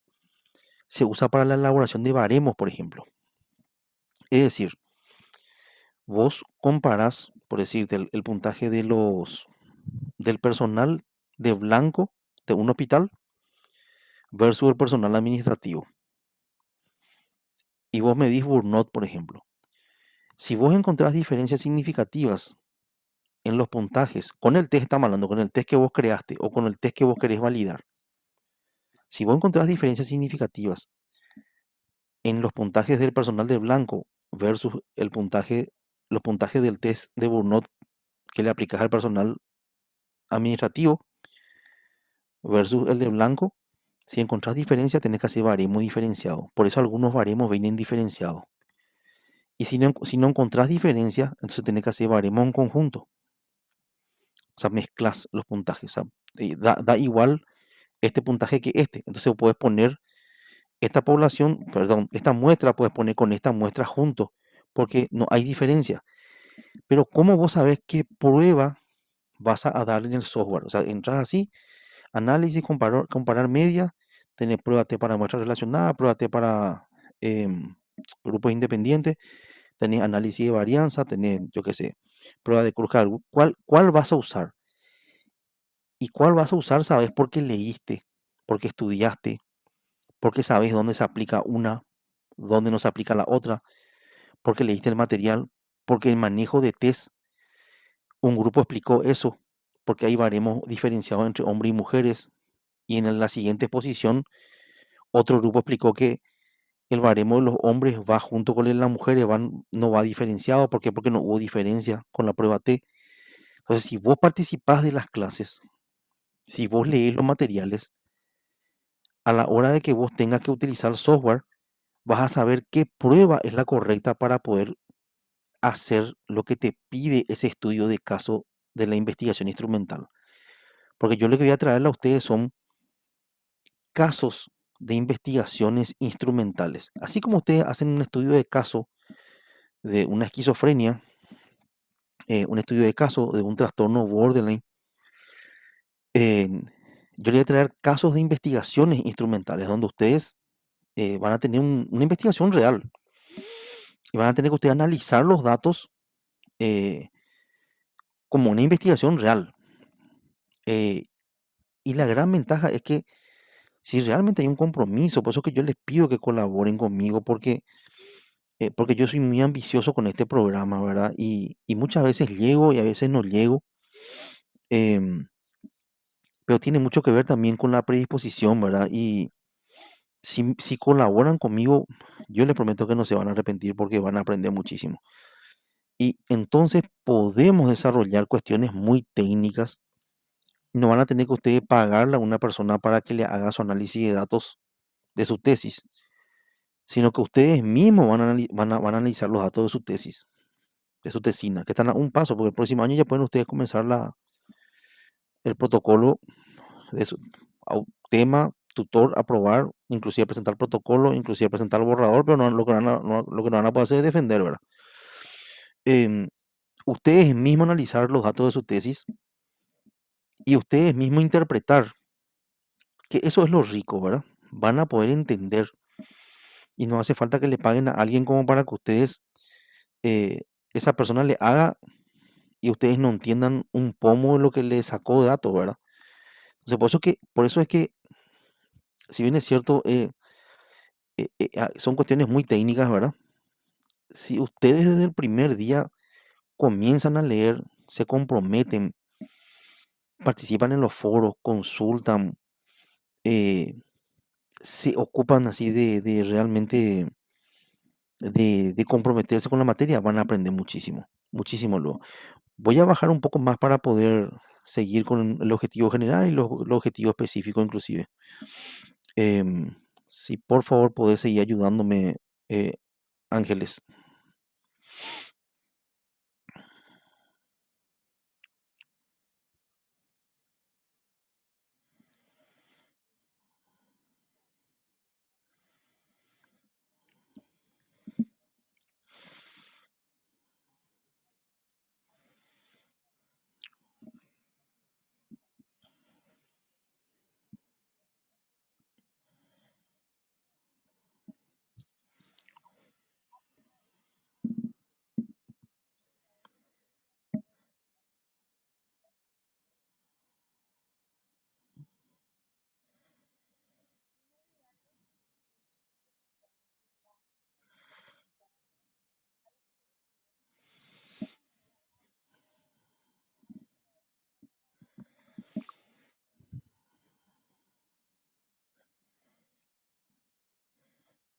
se usa para la elaboración de baremos, por ejemplo. Es decir, vos comparás por decirte, el puntaje del personal de blanco de un hospital versus el personal administrativo. Y vos medís Burnout, por ejemplo. Si vos encontrás diferencias significativas en los puntajes, con el test estamos hablando, con el test que vos creaste o con el test que vos querés validar, si vos encontrás diferencias significativas en los puntajes del personal de blanco versus los puntajes del test de Burnout que le aplicas al personal administrativo versus el de blanco, si encontrás diferencia, tenés que hacer baremo diferenciado. Por eso algunos baremos vienen diferenciados. Y si no encontrás diferencia, entonces tenés que hacer baremo en conjunto. O sea, mezclas los puntajes. O sea, da igual este puntaje que este. Entonces puedes poner esta población, perdón, esta muestra puedes poner con esta muestra junto, porque no hay diferencia. Pero ¿cómo vos sabés qué prueba vas a dar en el software? O sea, entras así, análisis, comparar media, tenés prueba T para muestras relacionadas, prueba T para grupos independientes, tenés análisis de varianza, tenés, yo qué sé, prueba de Kurzweil. ¿Cuál vas a usar? ¿Y cuál vas a usar? Sabes porque leíste, porque estudiaste, porque sabes dónde se aplica una, dónde no se aplica la otra, porque leíste el material, porque el manejo de test, un grupo explicó eso, porque hay baremos diferenciados entre hombres y mujeres, y en la siguiente exposición otro grupo explicó que el baremo de los hombres va junto con el de las mujeres, no va diferenciado. ¿Por qué? Porque no hubo diferencia con la prueba T. Entonces, si vos participás de las clases, si vos lees los materiales, a la hora de que vos tengas que utilizar software, vas a saber qué prueba es la correcta para poder hacer lo que te pide ese estudio de caso de la investigación instrumental. Porque yo lo que voy a traerle a ustedes son casos de investigaciones instrumentales. Así como ustedes hacen un estudio de caso de una esquizofrenia, un estudio de caso de un trastorno borderline, eh, yo le voy a traer casos de investigaciones instrumentales donde ustedes van a tener una investigación real y van a tener que ustedes analizar los datos eh, como una investigación real. Eh, y la gran ventaja es que si realmente hay un compromiso, por eso que yo les pido que colaboren conmigo, porque yo soy muy ambicioso con este programa, ¿verdad? Y muchas veces llego y a veces no llego, em, pero tiene mucho que ver también con la predisposición, ¿verdad? Y si colaboran conmigo, yo les prometo que no se van a arrepentir porque van a aprender muchísimo. Y entonces podemos desarrollar cuestiones muy técnicas. No van a tener que ustedes pagarle a una persona para que le haga su análisis de datos de su tesis, sino que ustedes mismos van a analizar los datos de su tesis, de su tesina, que están a un paso, porque el próximo año ya pueden ustedes comenzar el protocolo de su tema, tutor, aprobar, inclusive presentar protocolo, inclusive presentar el borrador, pero no, lo que no van a poder hacer es defender, ¿verdad? Em, Ustedes mismos analizar los datos de su tesis y ustedes mismos interpretar, que eso es lo rico, ¿verdad? Van a poder entender y no hace falta que le paguen a alguien como para que ustedes, eh, esa persona le haga y ustedes no entiendan un pomo de lo que le sacó de datos, ¿verdad? Entonces, por eso es que, si bien es cierto, son cuestiones muy técnicas, ¿verdad? Si ustedes desde el primer día comienzan a leer, se comprometen, participan en los foros, consultan, eh, se ocupan así de realmente de comprometerse con la materia, van a aprender muchísimo, muchísimo luego. Voy a bajar un poco más para poder seguir con el objetivo general y los objetivos específicos inclusive. Si por favor podés seguir ayudándome, eh, Ángeles.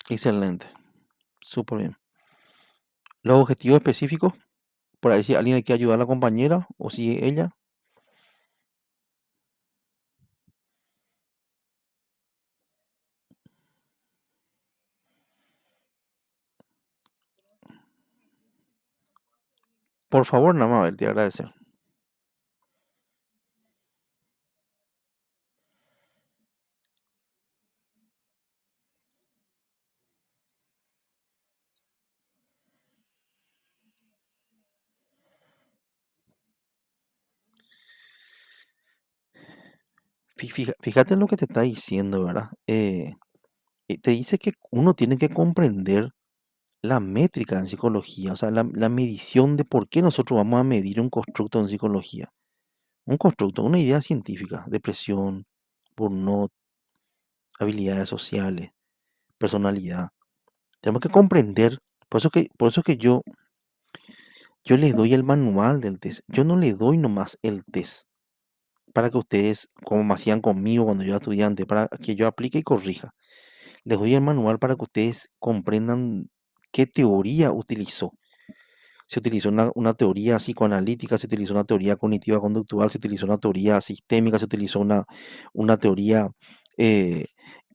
Excelente, súper bien. Los objetivos específicos, por ahí si alguien hay que ayudar a la compañera o si ella, por favor, nada más, a ver, te agradecer. Fíjate en lo que te está diciendo, ¿verdad? Te dice que uno tiene que comprender la métrica en psicología, o sea, la medición de por qué nosotros vamos a medir un constructo en psicología. Un constructo, una idea científica, depresión, burnout, habilidades sociales, personalidad. Tenemos que comprender, por eso que yo les doy el manual del test. Yo no le doy nomás el test para que ustedes, como me hacían conmigo cuando yo era estudiante, para que yo aplique y corrija. Les doy el manual para que ustedes comprendan qué teoría utilizó. Se utilizó una teoría psicoanalítica, se utilizó una teoría cognitiva conductual, se utilizó una teoría sistémica, se utilizó una teoría eh,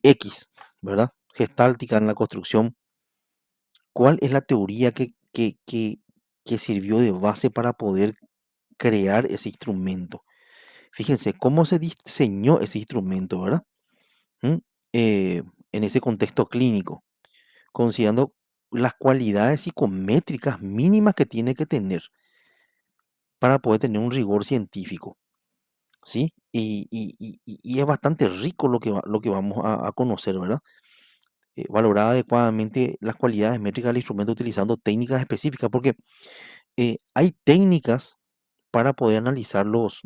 X, ¿verdad? Gestáltica en la construcción. ¿Cuál es la teoría que sirvió de base para poder crear ese instrumento? Fíjense cómo se diseñó ese instrumento, ¿verdad? ¿Mm? En ese contexto clínico, considerando las cualidades psicométricas mínimas que tiene que tener para poder tener un rigor científico, ¿sí? Y es bastante rico lo que vamos a conocer, ¿verdad? Valorar adecuadamente las cualidades métricas del instrumento utilizando técnicas específicas, porque hay técnicas para poder analizar los,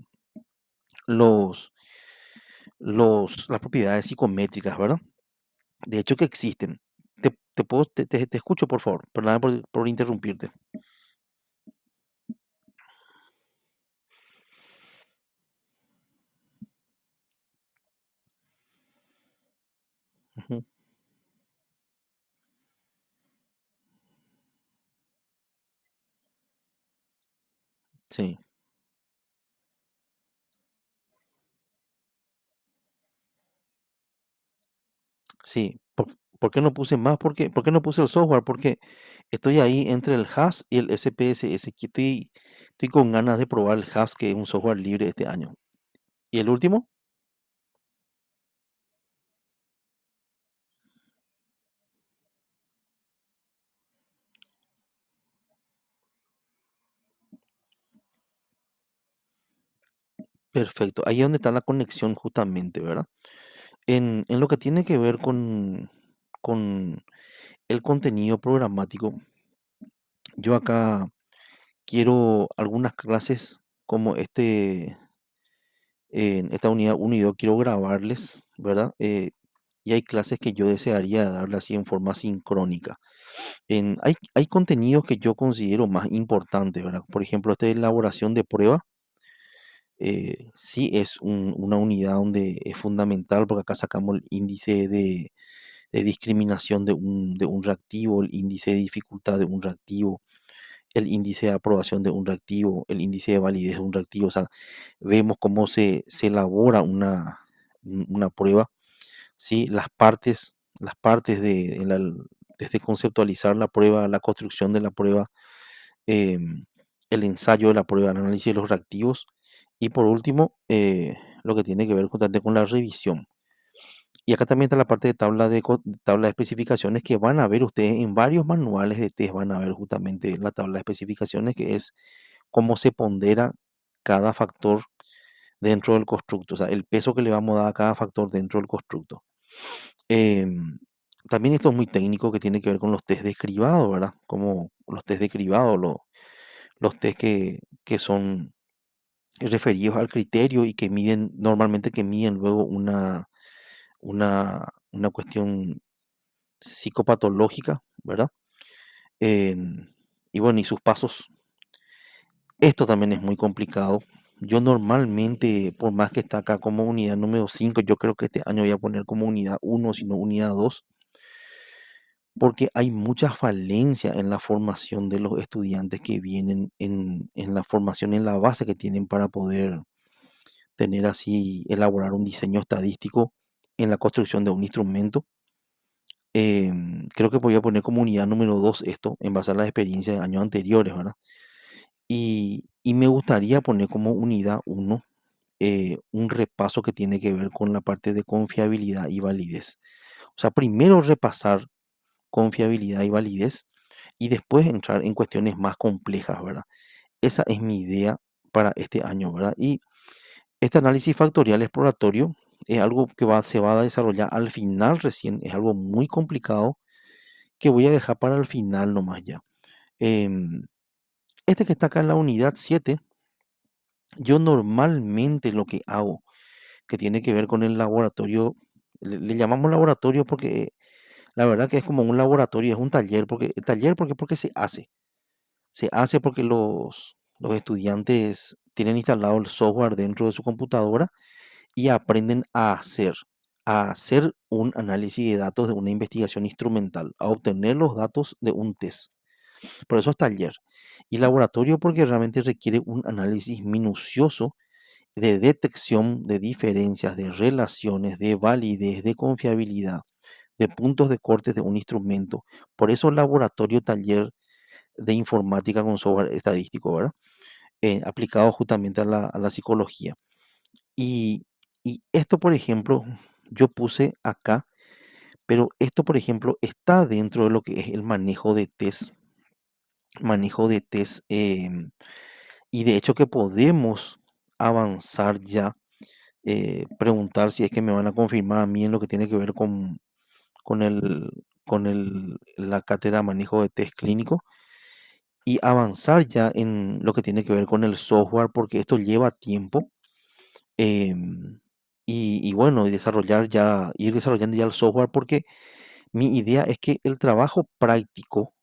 las propiedades psicométricas, ¿verdad? De hecho que existen. Te escucho, por favor, perdón por interrumpirte. Ujú. Sí, sí. ¿Por qué no puse más? ¿Por qué no puse el software? Porque estoy ahí entre el HAS y el SPSS, que estoy con ganas de probar el HAS, que es un software libre este año. ¿Y el último? Perfecto. Ahí es donde está la conexión justamente, ¿verdad? En lo que tiene que ver con el contenido programático, yo acá quiero algunas clases como en esta unidad 1 y 2 quiero grabarles, ¿verdad? Y hay clases que yo desearía darle así en forma sincrónica. Hay contenidos que yo considero más importantes, ¿verdad? Por ejemplo, esta elaboración de prueba, sí es una unidad donde es fundamental porque acá sacamos el índice de discriminación de un reactivo, el índice de dificultad de un reactivo, el índice de aprobación de un reactivo, el índice de validez de un reactivo. O sea, vemos cómo se elabora una prueba, ¿sí? Las partes desde conceptualizar la prueba, la construcción de la prueba, em, el ensayo de la prueba, el análisis de los reactivos y por último, lo que tiene que ver justamente con la revisión. Y acá también está la parte de tabla de especificaciones que van a ver ustedes en varios manuales de test, van a ver justamente la tabla de especificaciones, que es cómo se pondera cada factor dentro del constructo, o sea, el peso que le vamos a dar a cada factor dentro del constructo. Em, También esto es muy técnico que tiene que ver con los test de cribado, ¿verdad? Como los test de cribado, los test que son referidos al criterio y que miden, normalmente que miden luego una cuestión psicopatológica, ¿verdad? Y bueno, y sus pasos. Esto también es muy complicado. Yo normalmente, por más que está acá como unidad número 5, yo creo que este año voy a poner como unidad 1, sino unidad 2, porque hay mucha falencia en la formación de los estudiantes que vienen en la formación, en la base que tienen para poder tener así, elaborar un diseño estadístico en la construcción de un instrumento. Creo que voy a poner como unidad número 2 esto, en base a las experiencias de años anteriores, ¿verdad? Y me gustaría poner como unidad uno un repaso que tiene que ver con la parte de confiabilidad y validez. O sea, primero repasar confiabilidad y validez y después entrar en cuestiones más complejas, ¿verdad? Esa es mi idea para este año, ¿verdad? Y este análisis factorial exploratorio es algo que se va a desarrollar al final recién, es algo muy complicado que voy a dejar para el final nomás ya. Em, este que está acá en la unidad 7, yo normalmente lo que hago, que tiene que ver con el laboratorio, le llamamos laboratorio porque la verdad que es como un laboratorio, es un taller, porque el taller porque se hace porque los estudiantes tienen instalado el software dentro de su computadora y aprenden a hacer un análisis de datos de una investigación instrumental, a obtener los datos de un test. Por eso es taller. Y laboratorio porque realmente requiere un análisis minucioso de detección de diferencias, de relaciones, de validez, de confiabilidad, de puntos de corte de un instrumento. Por eso laboratorio taller de informática con software estadístico, ¿verdad? Aplicado justamente a la psicología. Y, y esto, por ejemplo, yo puse acá, pero esto, por ejemplo, está dentro de lo que es el manejo de test, y de hecho que podemos avanzar ya, preguntar si es que me van a confirmar a mí en lo que tiene que ver con la cátedra de manejo de test clínico y avanzar ya en lo que tiene que ver con el software, porque esto lleva tiempo. em, y bueno, ir desarrollando ya el software, porque mi idea es que el trabajo práctico,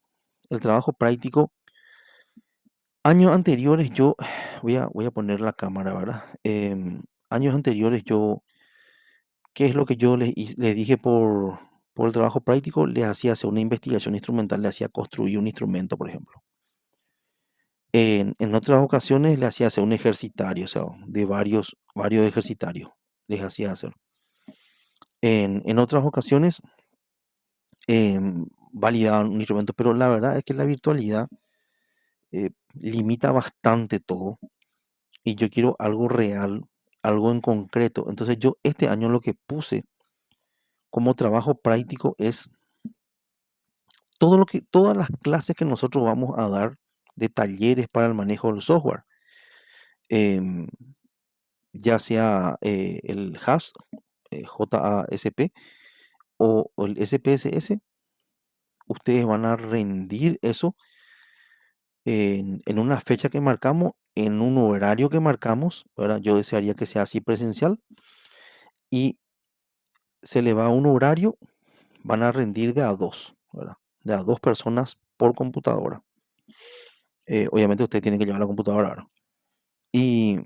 años anteriores yo, voy a poner la cámara, ¿verdad? Años anteriores yo, ¿qué es lo que yo les dije por el trabajo práctico? Les hacía hacer una investigación instrumental, les hacía construir un instrumento, por ejemplo. En otras ocasiones le hacía hacer un ejercitario, o sea, de varios ejercitarios les hacía hacer. En otras ocasiones validaban un instrumento, pero la verdad es que la virtualidad limita bastante todo y yo quiero algo real, algo en concreto. Entonces yo este año lo que puse como trabajo práctico es todas las clases que nosotros vamos a dar de talleres para el manejo del software, em, ya sea el HAS, JASP o el SPSS, ustedes van a rendir eso en una fecha que marcamos, en un horario que marcamos, ¿verdad? Yo desearía que sea así presencial y se le va a un horario, van a rendir de a dos, ¿verdad? De a dos personas por computadora. Obviamente ustedes tienen que llevar la computadora, ¿verdad? Y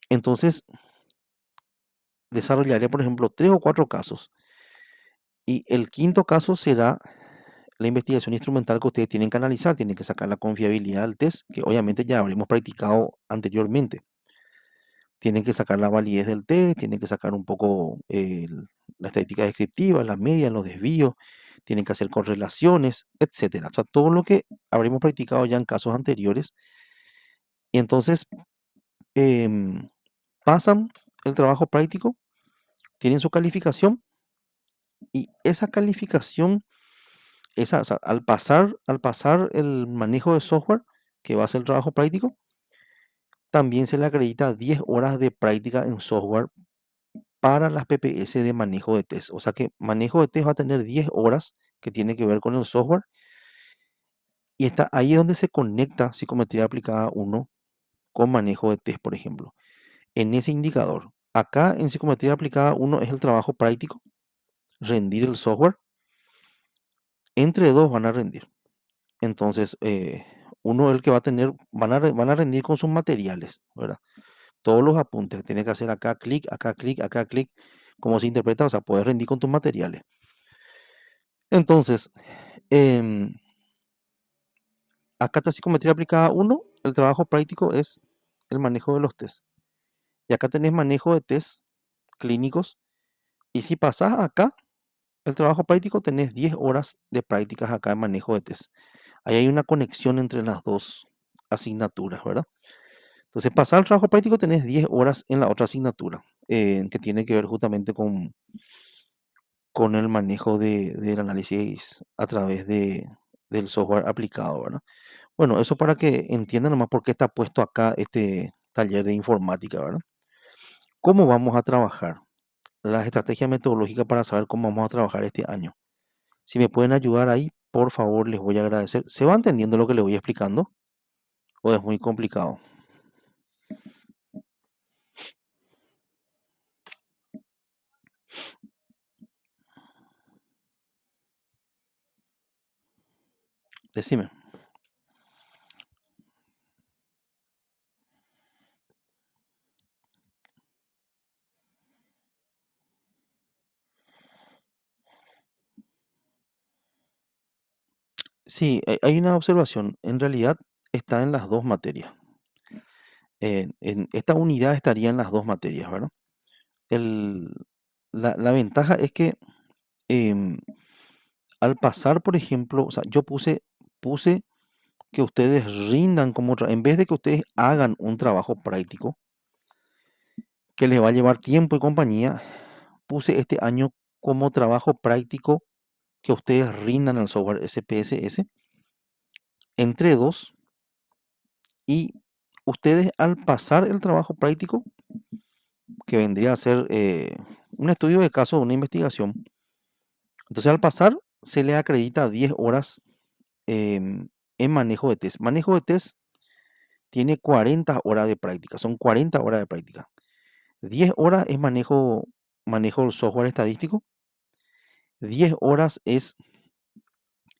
entonces desarrollaré, por ejemplo, tres o cuatro casos. Y el quinto caso será la investigación instrumental que ustedes tienen que analizar, tienen que sacar la confiabilidad del test, que obviamente ya habremos practicado anteriormente. Tienen que sacar la validez del test, tienen que sacar un poco la estadística descriptiva, la media, los desvíos, tienen que hacer correlaciones, etcétera. O sea, todo lo que habremos practicado ya en casos anteriores. Y entonces em, pasan el trabajo práctico, tienen su calificación y esa calificación, o sea, al pasar el manejo de software, que va a ser el trabajo práctico, también se le acredita 10 horas de práctica en software para las PPS de manejo de test. O sea que manejo de test va a tener 10 horas que tiene que ver con el software y está ahí donde se conecta psicometría aplicada uno con manejo de test, por ejemplo. En ese indicador, acá en psicometría aplicada uno es el trabajo práctico, rendir el software, entre dos van a rendir. Entonces, uno es el que va a tener, van a rendir con sus materiales, ¿verdad? Todos los apuntes, tiene que hacer acá clic, acá clic, acá clic, cómo se interpreta, o sea, puedes rendir con tus materiales. Entonces, em, acá está psicometría aplicada uno, el trabajo práctico es el manejo de los test. Y acá tenés manejo de test clínicos. Y si pasás acá, el trabajo práctico, tenés 10 horas de prácticas acá en manejo de test. Ahí hay una conexión entre las dos asignaturas, ¿verdad? Entonces, pasar al trabajo práctico, tenés 10 horas en la otra asignatura, que tiene que ver justamente con el manejo del análisis a través del software aplicado, ¿verdad? Bueno, eso para que entiendan nomás por qué está puesto acá este taller de informática, ¿verdad? ¿Cómo vamos a trabajar? Las estrategias metodológicas para saber cómo vamos a trabajar este año. Si me pueden ayudar ahí, por favor, les voy a agradecer. ¿Se va entendiendo lo que les voy explicando? ¿O es muy complicado? Decime. Sí, hay una observación. En realidad está en las dos materias. En esta unidad estaría en las dos materias, ¿verdad? El, la ventaja es que em, al pasar, por ejemplo, o sea, yo puse que ustedes rindan en vez de que ustedes hagan un trabajo práctico que les va a llevar tiempo y compañía, puse este año como trabajo práctico que ustedes rindan al software SPSS entre dos y ustedes al pasar el trabajo práctico, que vendría a ser un estudio de caso, una investigación, entonces al pasar se le acredita 10 horas en manejo de test. Manejo de test tiene 40 horas de práctica, son 40 horas de práctica. 10 horas es manejo del software estadístico, 10 horas es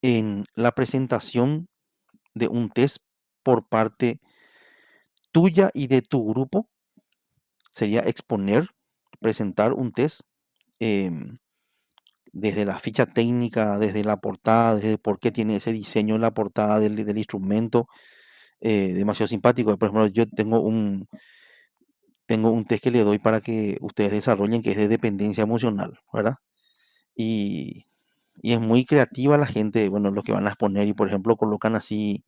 en la presentación de un test por parte tuya y de tu grupo, sería exponer, presentar un test em, desde la ficha técnica, desde la portada, desde por qué tiene ese diseño en la portada del instrumento, demasiado simpático. Por ejemplo, yo tengo un test que le doy para que ustedes desarrollen que es de dependencia emocional, ¿verdad? Y, y es muy creativa la gente, bueno, los que van a exponer y por ejemplo colocan así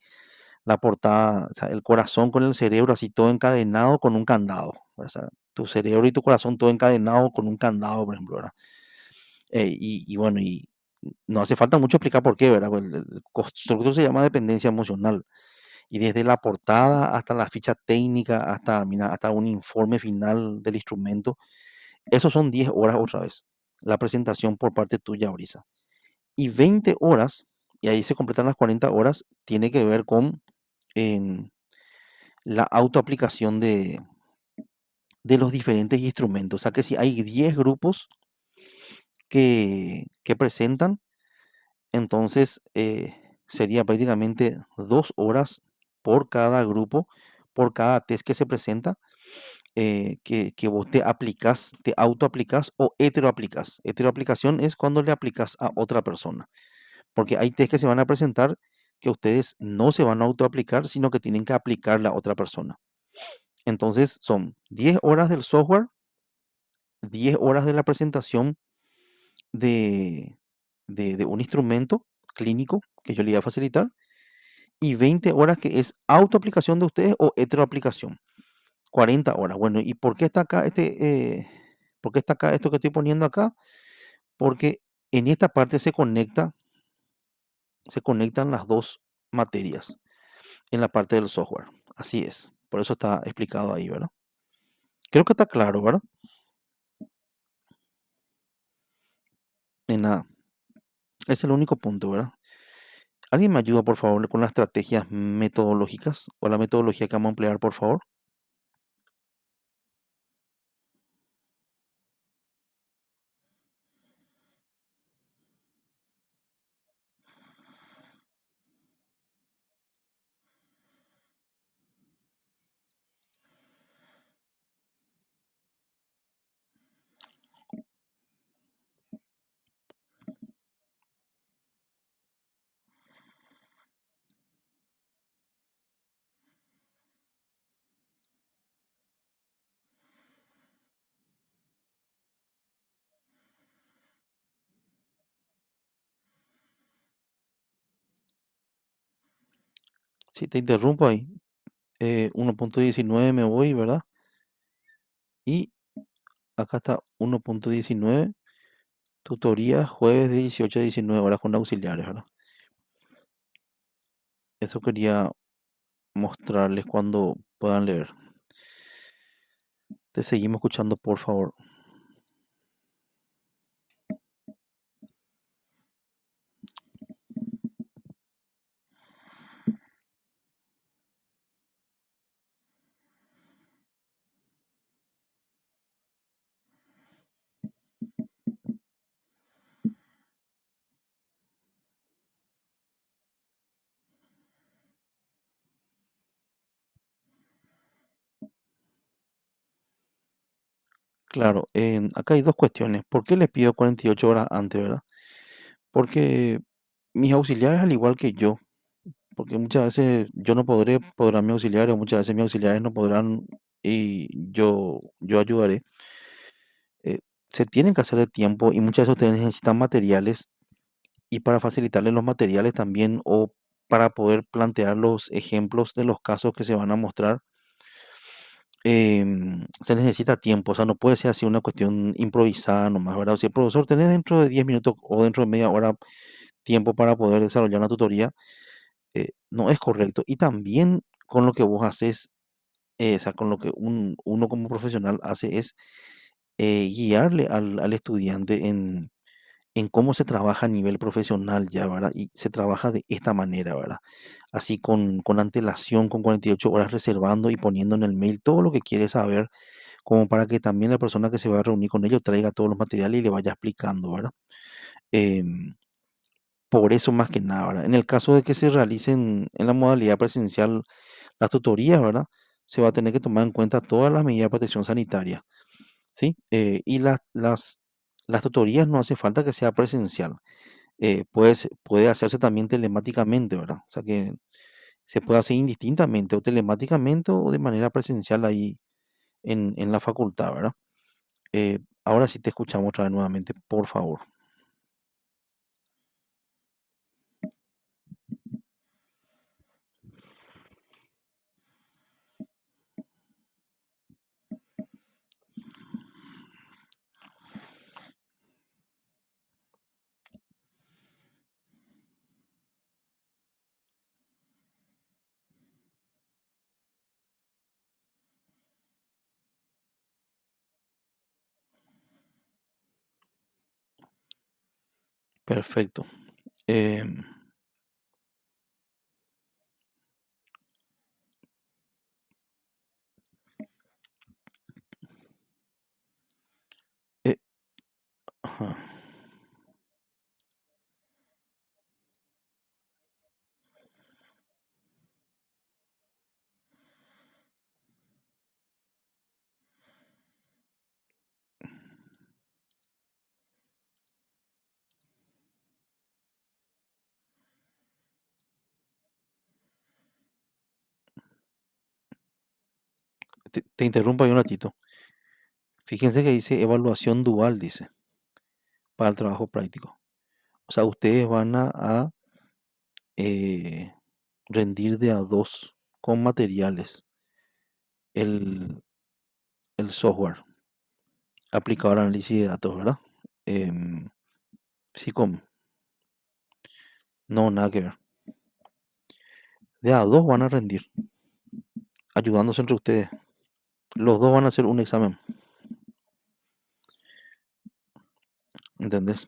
la portada, o sea, el corazón con el cerebro así todo encadenado con un candado, o sea, tu cerebro y tu corazón todo encadenado con un candado, por ejemplo, ¿verdad? Y bueno, y no hace falta mucho explicar por qué, ¿verdad? Pues el constructo se llama dependencia emocional. Y desde la portada hasta la ficha técnica, hasta, mira, hasta un informe final del instrumento, esos son 10 horas otra vez. La presentación por parte tuya, Brisa. Y 20 horas, y ahí se completan las 40 horas, tiene que ver con en, la autoaplicación de los diferentes instrumentos. O sea que si hay 10 grupos que presentan, entonces sería prácticamente 2 horas por cada grupo, por cada test que se presenta, que vos te aplicas, te autoaplicas o heteroaplicas. Heteroaplicación es cuando le aplicas a otra persona, porque hay test que se van a presentar que ustedes no se van a autoaplicar, sino que tienen que aplicarle a otra persona. Entonces son 10 horas del software, 10 horas de la presentación de, de un instrumento clínico que yo le iba a facilitar y 20 horas que es autoaplicación de ustedes o heteroaplicación. 40 horas. Bueno, ¿y por qué está acá por qué está acá esto que estoy poniendo acá? Porque en esta parte se conectan las dos materias en la parte del software. Así es. Por eso está explicado ahí, ¿verdad? Creo que está claro, ¿verdad? En nada. Ese es el único punto, ¿verdad? ¿Alguien me ayuda, por favor, con las estrategias metodológicas o la metodología que vamos a emplear, por favor? Si te interrumpo ahí, 1.19 me voy, ¿verdad? Y acá está 1.19, tutoría jueves de 18 a 19 horas con auxiliares, ¿verdad? Eso quería mostrarles cuando puedan leer. Te seguimos escuchando, por favor. Claro, acá hay dos cuestiones. ¿Por qué les pido 48 horas antes, verdad? Porque mis auxiliares, al igual que yo, porque muchas veces yo no podrán mis auxiliares, o muchas veces mis auxiliares no podrán y yo ayudaré. eh, Se tienen que hacer de tiempo y muchas veces ustedes necesitan materiales y para facilitarles los materiales también o para poder plantear los ejemplos de los casos que se van a mostrar, se necesita tiempo, o sea, no puede ser así una cuestión improvisada nomás, ¿verdad? O sea, profesor, tenés dentro de 10 minutos o dentro de media hora tiempo para poder desarrollar una tutoría, no es correcto. Y también con lo que vos haces, o sea, con lo que uno como profesional hace es guiarle al estudiante en cómo se trabaja a nivel profesional ya, ¿verdad? Y se trabaja de esta manera, ¿verdad? Así con antelación, con 48 horas reservando y poniendo en el mail todo lo que quiere saber, como para que también la persona que se va a reunir con ellos traiga todos los materiales y le vaya explicando, ¿verdad? Em, por eso más que nada, ¿verdad? En el caso de que se realicen en la modalidad presencial las tutorías, ¿verdad? Se va a tener que tomar en cuenta todas las medidas de protección sanitaria, ¿sí? Y las tutorías no hace falta que sea presencial. Puede hacerse también telemáticamente, ¿verdad? O sea que se puede hacer indistintamente, o telemáticamente o de manera presencial ahí en la facultad, ¿verdad? Ahora sí te escuchamos otra vez nuevamente, por favor. Perfecto. Em, eh, ajá. Te interrumpo ahí un ratito. Fíjense que dice evaluación dual, dice, para el trabajo práctico. O sea, ustedes van a, eh, rendir de a dos con materiales el, el software aplicado al análisis de datos, ¿verdad? Em, sí, no, nada que ver. De a dos van a rendir, ayudándose entre ustedes. Los dos van a hacer un examen, ¿entendés?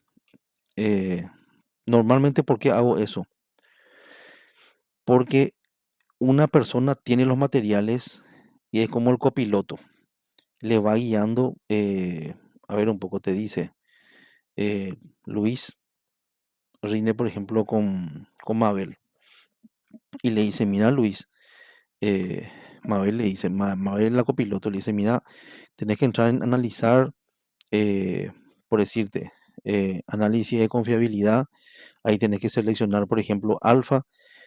Eh, Normalmente, ¿por qué hago eso? Porque una persona tiene los materiales y es como el copiloto, le va guiando, a ver un poco, te dice, Luis rinde, por ejemplo, con Mabel y le dice, mira, Luis, Mabel le dice, Mabel la copiloto le dice, mira, tenés que entrar en analizar, por decirte, análisis de confiabilidad. Ahí tenés que seleccionar, por ejemplo, alfa,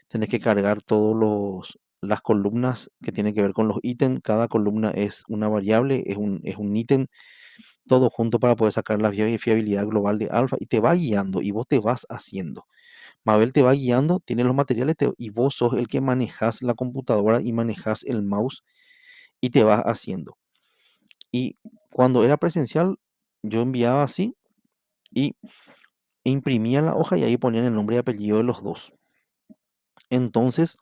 tenés que cargar todos las columnas que tienen que ver con los ítems. Cada columna es una variable, es un ítem, todo junto para poder sacar la fiabilidad global de alfa y te va guiando y vos te vas haciendo. Mabel te va guiando, tiene los materiales y vos sos el que manejas la computadora y manejas el mouse y te vas haciendo. Y cuando era presencial, yo enviaba así y imprimía la hoja y ahí ponían el nombre y apellido de los dos. Entonces,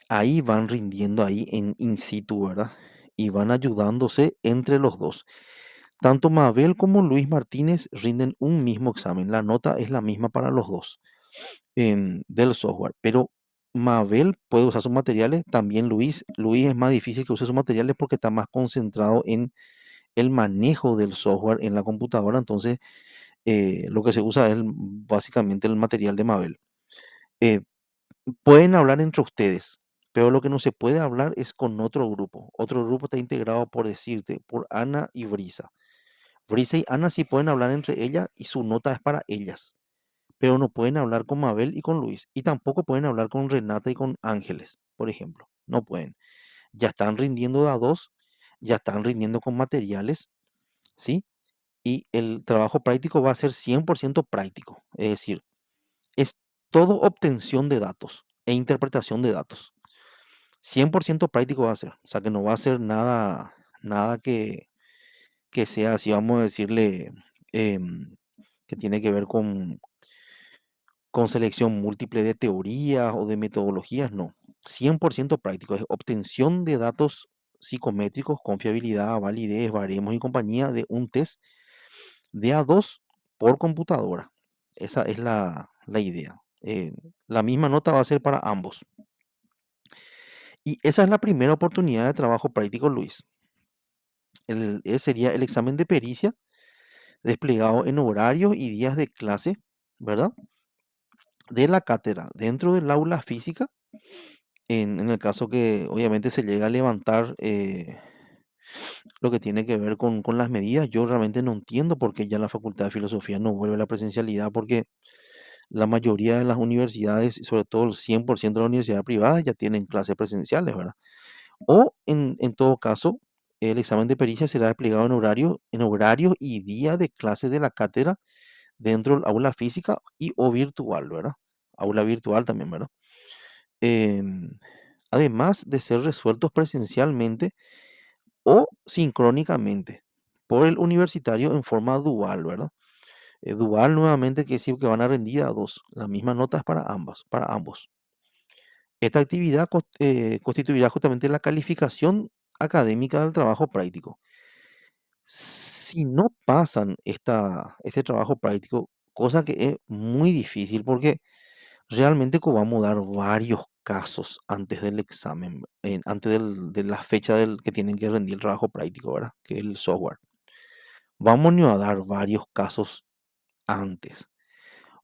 ahí van rindiendo ahí en in situ, ¿verdad? Y van ayudándose entre los dos. Tanto Mabel como Luis Martínez rinden un mismo examen. La nota es la misma para los dos del software. Pero Mabel puede usar sus materiales, también Luis. Luis es más difícil que use sus materiales porque está más concentrado en el manejo del software en la computadora. Entonces, lo que se usa es básicamente el material de Mabel. Eh, Pueden hablar entre ustedes, pero lo que no se puede hablar es con otro grupo. Otro grupo está integrado, por decirte, por Ana y Brisa. Brisa y Ana sí pueden hablar entre ellas y su nota es para ellas, pero no pueden hablar con Mabel y con Luis. Y tampoco pueden hablar con Renata y con Ángeles, por ejemplo. No pueden. Ya están rindiendo de a dos, ya están rindiendo con materiales, ¿sí? Y el trabajo práctico va a ser 100% práctico. Es decir, es todo obtención de datos e interpretación de datos. 100% práctico va a ser. O sea, que no va a ser nada, nada que sea así, vamos a decirle, que tiene que ver con selección múltiple de teorías o de metodologías, no. 100% práctico. Es obtención de datos psicométricos con fiabilidad, validez, baremos y compañía de un test de A2 por computadora. Esa es la idea. La misma nota va a ser para ambos. Y esa es la primera oportunidad de trabajo práctico, Luis. Sería el examen de pericia desplegado en horarios y días de clase, ¿verdad? De la cátedra dentro del aula física, en el caso que obviamente se llega a levantar lo que tiene que ver con las medidas. Yo realmente no entiendo por qué ya la Facultad de Filosofía no vuelve a la presencialidad, porque la mayoría de las universidades, y sobre todo el 100% de las universidades privadas, ya tienen clases presenciales, ¿verdad? O en todo caso, el examen de pericia será desplegado en horario y día de clase de la cátedra dentro del aula física y o virtual, ¿verdad? Aula virtual también, ¿verdad? Em, Además de ser resueltos presencialmente o sincrónicamente por el universitario en forma dual, ¿verdad? Dual nuevamente quiere decir que van a rendir a dos. La misma nota es para ambas, para ambos. Esta actividad constituirá justamente la calificación académica del trabajo práctico. Si no pasan este trabajo práctico, cosa que es muy difícil porque realmente vamos a dar varios casos antes del examen, antes de la fecha que tienen que rendir el trabajo práctico, ¿verdad? Que es el software. Vamos a dar varios casos antes.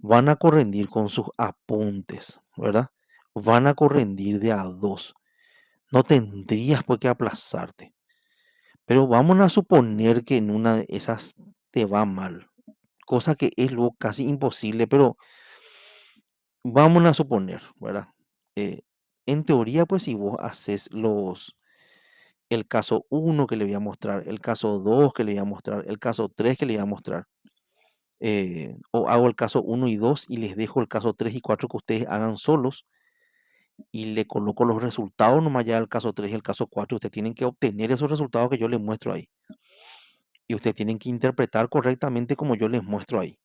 Van a correndir con sus apuntes, ¿verdad? Van a correndir de a dos. No tendrías por qué aplazarte. Pero vamos a suponer que en una de esas te va mal, cosa que es luego casi imposible, pero vamos a suponer, ¿verdad? Eh, en teoría, pues si vos haces el caso uno que le voy a mostrar, el caso 2 que le voy a mostrar, el caso 3 que le voy a mostrar, o hago el caso uno y 2 y les dejo el caso 3 y 4 que ustedes hagan solos y le coloco los resultados nomás ya del caso 3 y el caso 4, ustedes tienen que obtener esos resultados que yo les muestro ahí. Y ustedes tienen que interpretar correctamente como yo les muestro ahí.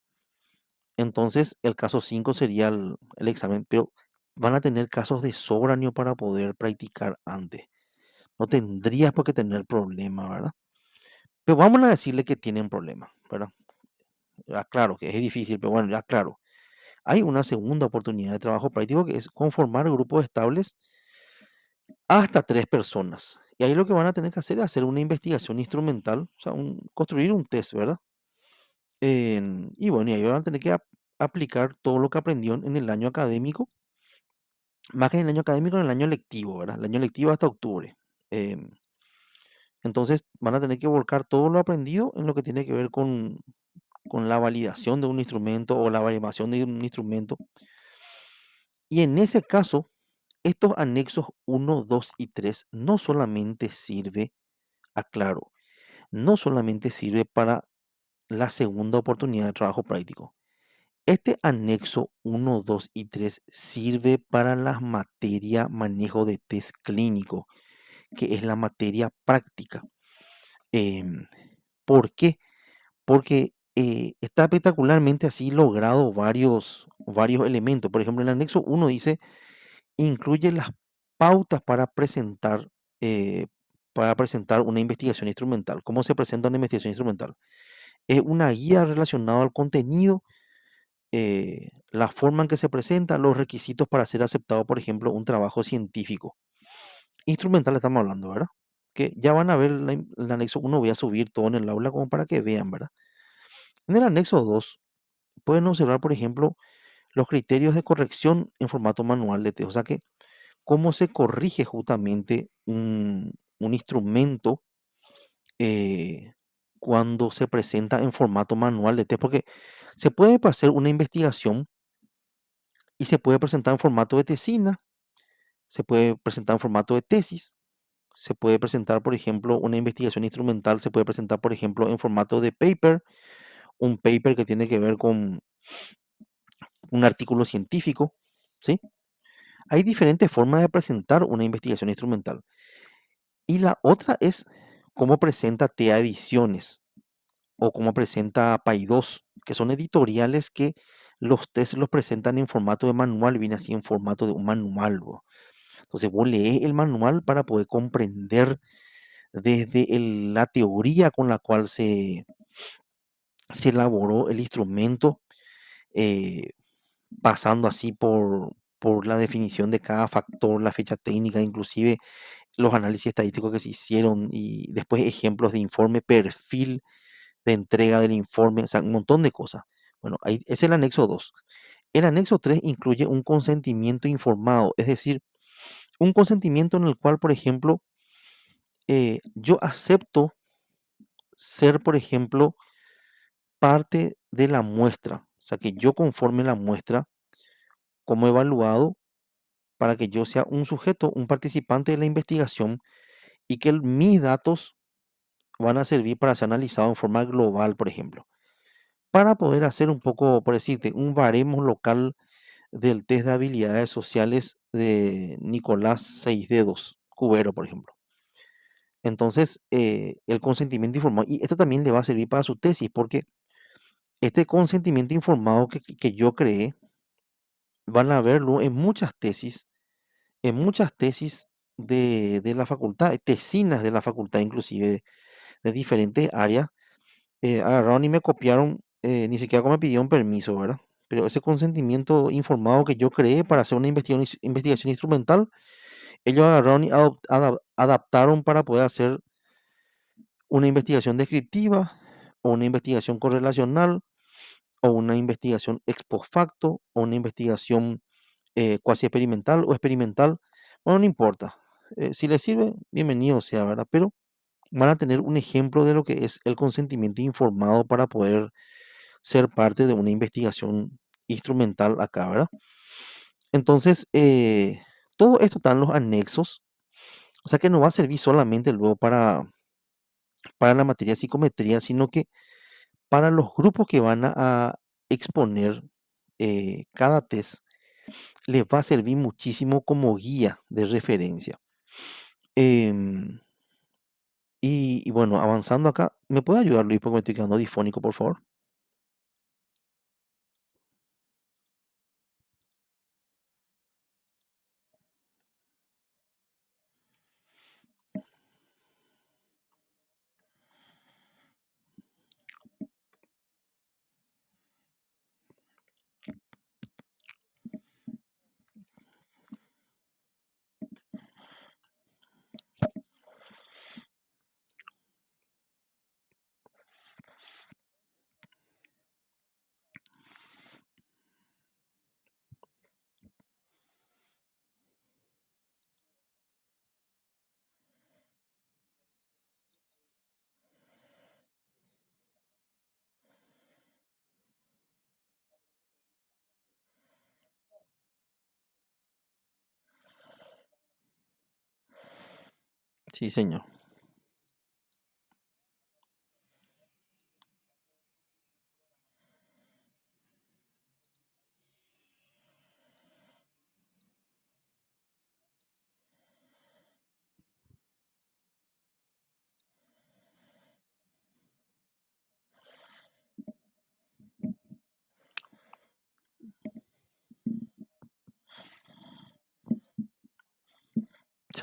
Entonces, el caso 5 sería el examen, pero van a tener casos de sobra para poder practicar antes. No tendrías por qué tener problema, ¿verdad? Pero vamos a decirle que tienen problema, ¿verdad? Ya claro que es difícil, pero bueno, ya claro. Hay una segunda oportunidad de trabajo práctico que es conformar grupos estables hasta 3 personas. Y ahí lo que van a tener que hacer es hacer una investigación instrumental, o sea, construir un test, ¿verdad? Y bueno, y ahí van a tener que aplicar todo lo que aprendió en el año académico, más que en el año académico, en el año lectivo, ¿verdad? El año lectivo hasta octubre. Em, entonces van a tener que volcar todo lo aprendido en lo que tiene que ver con la validación de un instrumento o la validación de un instrumento. Y en ese caso, estos anexos uno 2 y 3 no solamente sirve, aclaro, no solamente sirve para la segunda oportunidad de trabajo práctico. Este anexo uno, 2 y 3 sirve para la materia manejo de test clínico, que es la materia práctica. Em, ¿Por qué? Porque está espectacularmente así logrado varios elementos. Por ejemplo, el anexo uno dice, incluye las pautas eh, para presentar una investigación instrumental. ¿Cómo se presenta una investigación instrumental? Es una guía relacionada al contenido, la forma en que se presenta, los requisitos para ser aceptado, por ejemplo, un trabajo científico. Instrumental estamos hablando, ¿verdad? Que ya van a ver el anexo uno, voy a subir todo en el aula como para que vean, ¿verdad? En el anexo 2 pueden observar, por ejemplo, los criterios de corrección en formato manual de test. O sea que cómo se corrige justamente un instrumento eh, cuando se presenta en formato manual de test. Porque se puede hacer una investigación y se puede presentar en formato de tesina, se puede presentar en formato de tesis, se puede presentar, por ejemplo, una investigación instrumental, se puede presentar, por ejemplo, en formato de paper, un paper que tiene que ver con un artículo científico, ¿sí? Hay diferentes formas de presentar una investigación instrumental. Y la otra es cómo presenta TEA Ediciones o cómo presenta Paidós, que son editoriales que los test los presentan en formato de manual, viene así en formato de un manual, ¿no? Entonces vos lees el manual para poder comprender desde la teoría con la cual se elaboró el instrumento, eh, pasando así por la definición de cada factor, la fecha técnica, inclusive los análisis estadísticos que se hicieron y después ejemplos de informe, perfil de entrega del informe, o sea, un montón de cosas. Bueno, ahí es el anexo 2. El anexo 3 incluye un consentimiento informado, es decir, un consentimiento en el cual, por ejemplo, yo acepto ser, por ejemplo, parte de la muestra, o sea, que yo conforme la muestra como evaluado para que yo sea un sujeto, un participante de la investigación y que mis datos van a servir para ser analizados en forma global, por ejemplo, para poder hacer un poco, por decirte, un baremo local del test de habilidades sociales de Nicolás Seis Dedos, Cubero, por ejemplo. Entonces, el consentimiento informado, y esto también le va a servir para su tesis, porque este consentimiento informado que yo creé, van a verlo en muchas tesis de la facultad, tesinas de la facultad, inclusive de diferentes áreas, agarraron y me copiaron, ni siquiera como me pidieron permiso, ¿verdad? Pero ese consentimiento informado que yo creé para hacer una investigación instrumental, ellos agarraron y adaptaron para poder hacer una investigación descriptiva o una investigación correlacional o una investigación ex post facto o una investigación cuasi experimental o experimental. Bueno, no importa. Si les sirve, bienvenido sea, ¿verdad? Pero van a tener un ejemplo de lo que es el consentimiento informado para poder ser parte de una investigación instrumental acá, ¿verdad? Entonces, todo esto está en los anexos, o sea que no va a servir solamente luego para la materia de psicometría, sino que para los grupos que van a exponer cada test, les va a servir muchísimo como guía de referencia. Em, y bueno, avanzando acá, ¿me puede ayudar Luis porque me estoy quedando difónico, por favor? Sí, señor.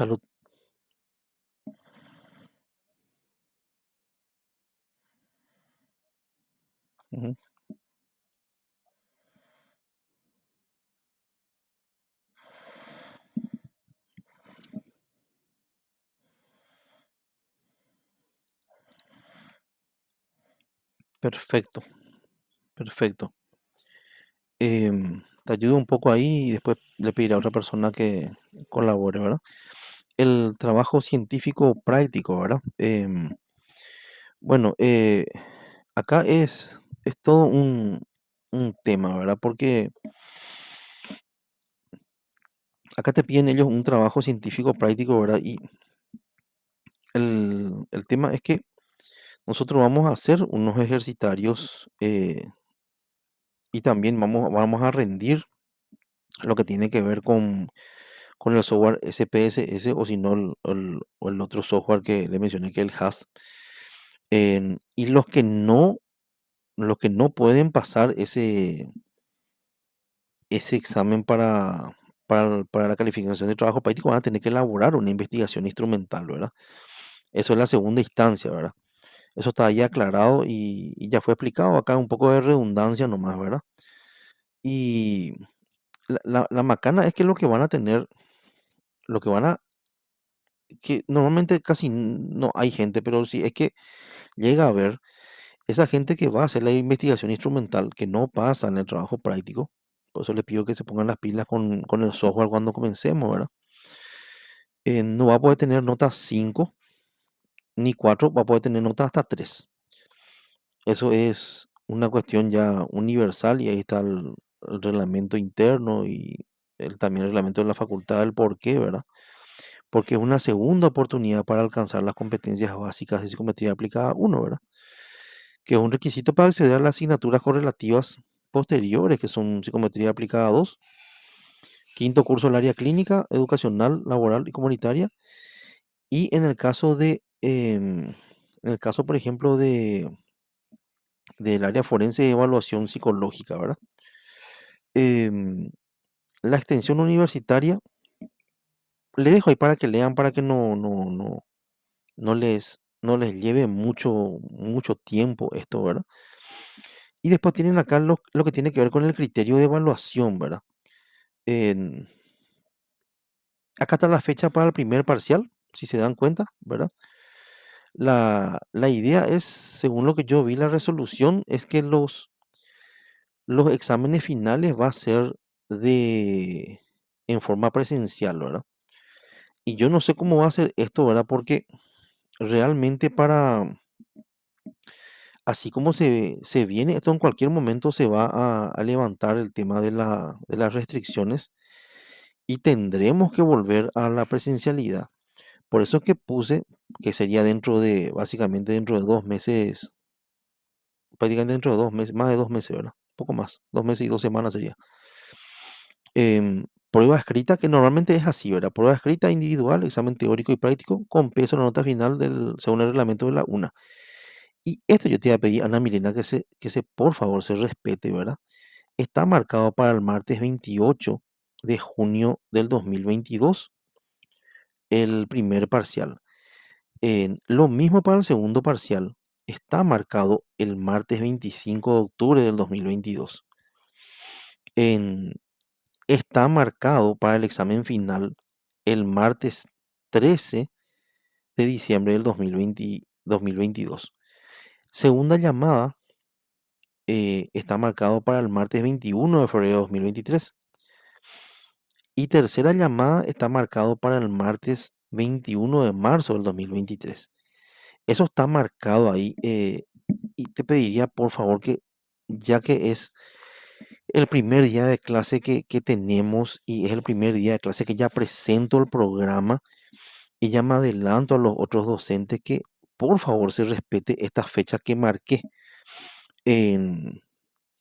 Salud. Ujú. Perfecto, perfecto. Te ayudo un poco ahí y después le pediré a otra persona que colabore, ¿verdad? El trabajo científico práctico, ¿verdad? Bueno, acá es todo un tema, ¿verdad? Porque acá te piden ellos un trabajo científico práctico, ¿verdad? Y el tema es que nosotros vamos a hacer unos ejercitarios y también vamos a rendir lo que tiene que ver con el software SPSS o si no o el otro software que le mencioné que es el HAS. Y los que no pueden pasar ese examen para la calificación de trabajo práctico van a tener que elaborar una investigación instrumental, ¿verdad? Eso es la segunda instancia, ¿verdad? Eso está ahí aclarado y ya fue explicado acá un poco de redundancia nomás, ¿verdad? Y la macana es que lo que van a tener, lo que van a, que normalmente casi no hay gente, pero sí es que llega a haber esa gente que va a hacer la investigación instrumental, que no pasa en el trabajo práctico. Por eso le pido que se pongan las pilas con el software cuando comencemos, ¿verdad? No va a poder tener notas 5 ni 4, va a poder tener notas hasta 3. Eso es una cuestión ya universal y ahí está el reglamento interno y también el reglamento de la facultad del por qué, ¿verdad? Porque es una segunda oportunidad para alcanzar las competencias básicas de psicometría aplicada uno, ¿verdad? Que es un requisito para acceder a las asignaturas correlativas posteriores, que son psicometría aplicada 2, quinto curso del área clínica, educacional, laboral y comunitaria. Y en el caso, por ejemplo, del área forense de evaluación psicológica, ¿verdad? Em, la extensión universitaria, le dejo ahí para que lean, para que no les lleve mucho tiempo esto, ¿verdad? Y después tienen acá lo que tiene que ver con el criterio de evaluación, ¿verdad? En- acá está la fecha para el primer parcial, si se dan cuenta, ¿verdad? La idea es, según lo que yo vi, la resolución es que los exámenes finales va a ser de en forma presencial, ¿verdad? Y yo no sé cómo va a ser esto, ¿verdad? Porque realmente así como se viene, esto en cualquier momento se va a levantar el tema de las restricciones y tendremos que volver a la presencialidad. Por eso es que puse que sería básicamente dentro de 2 meses, prácticamente dentro de 2 meses, más de 2 meses, ¿verdad? Un poco más, 2 meses y 2 semanas sería. Prueba escrita, que normalmente es así, ¿verdad? Prueba escrita individual, examen teórico y práctico, con peso en la nota final según el reglamento de la UNA. Y esto yo te voy a pedir, Ana Milena, por favor, se respete, ¿verdad? Está marcado para el martes 28 de junio del 2022, el primer parcial. Lo mismo para el segundo parcial. Está marcado el martes 25 de octubre del 2022. En, está marcado para el examen final el martes 13 de diciembre del 2022. Segunda llamada está marcado para el martes 21 de febrero de 2023. Y tercera llamada está marcado para el martes 21 de marzo del 2023. Eso está marcado ahí. Y te pediría, por favor, que ya que es el primer día de clase que tenemos y es el primer día de clase que ya presento el programa y ya me adelanto a los otros docentes que por favor se respete esta fecha que marqué en,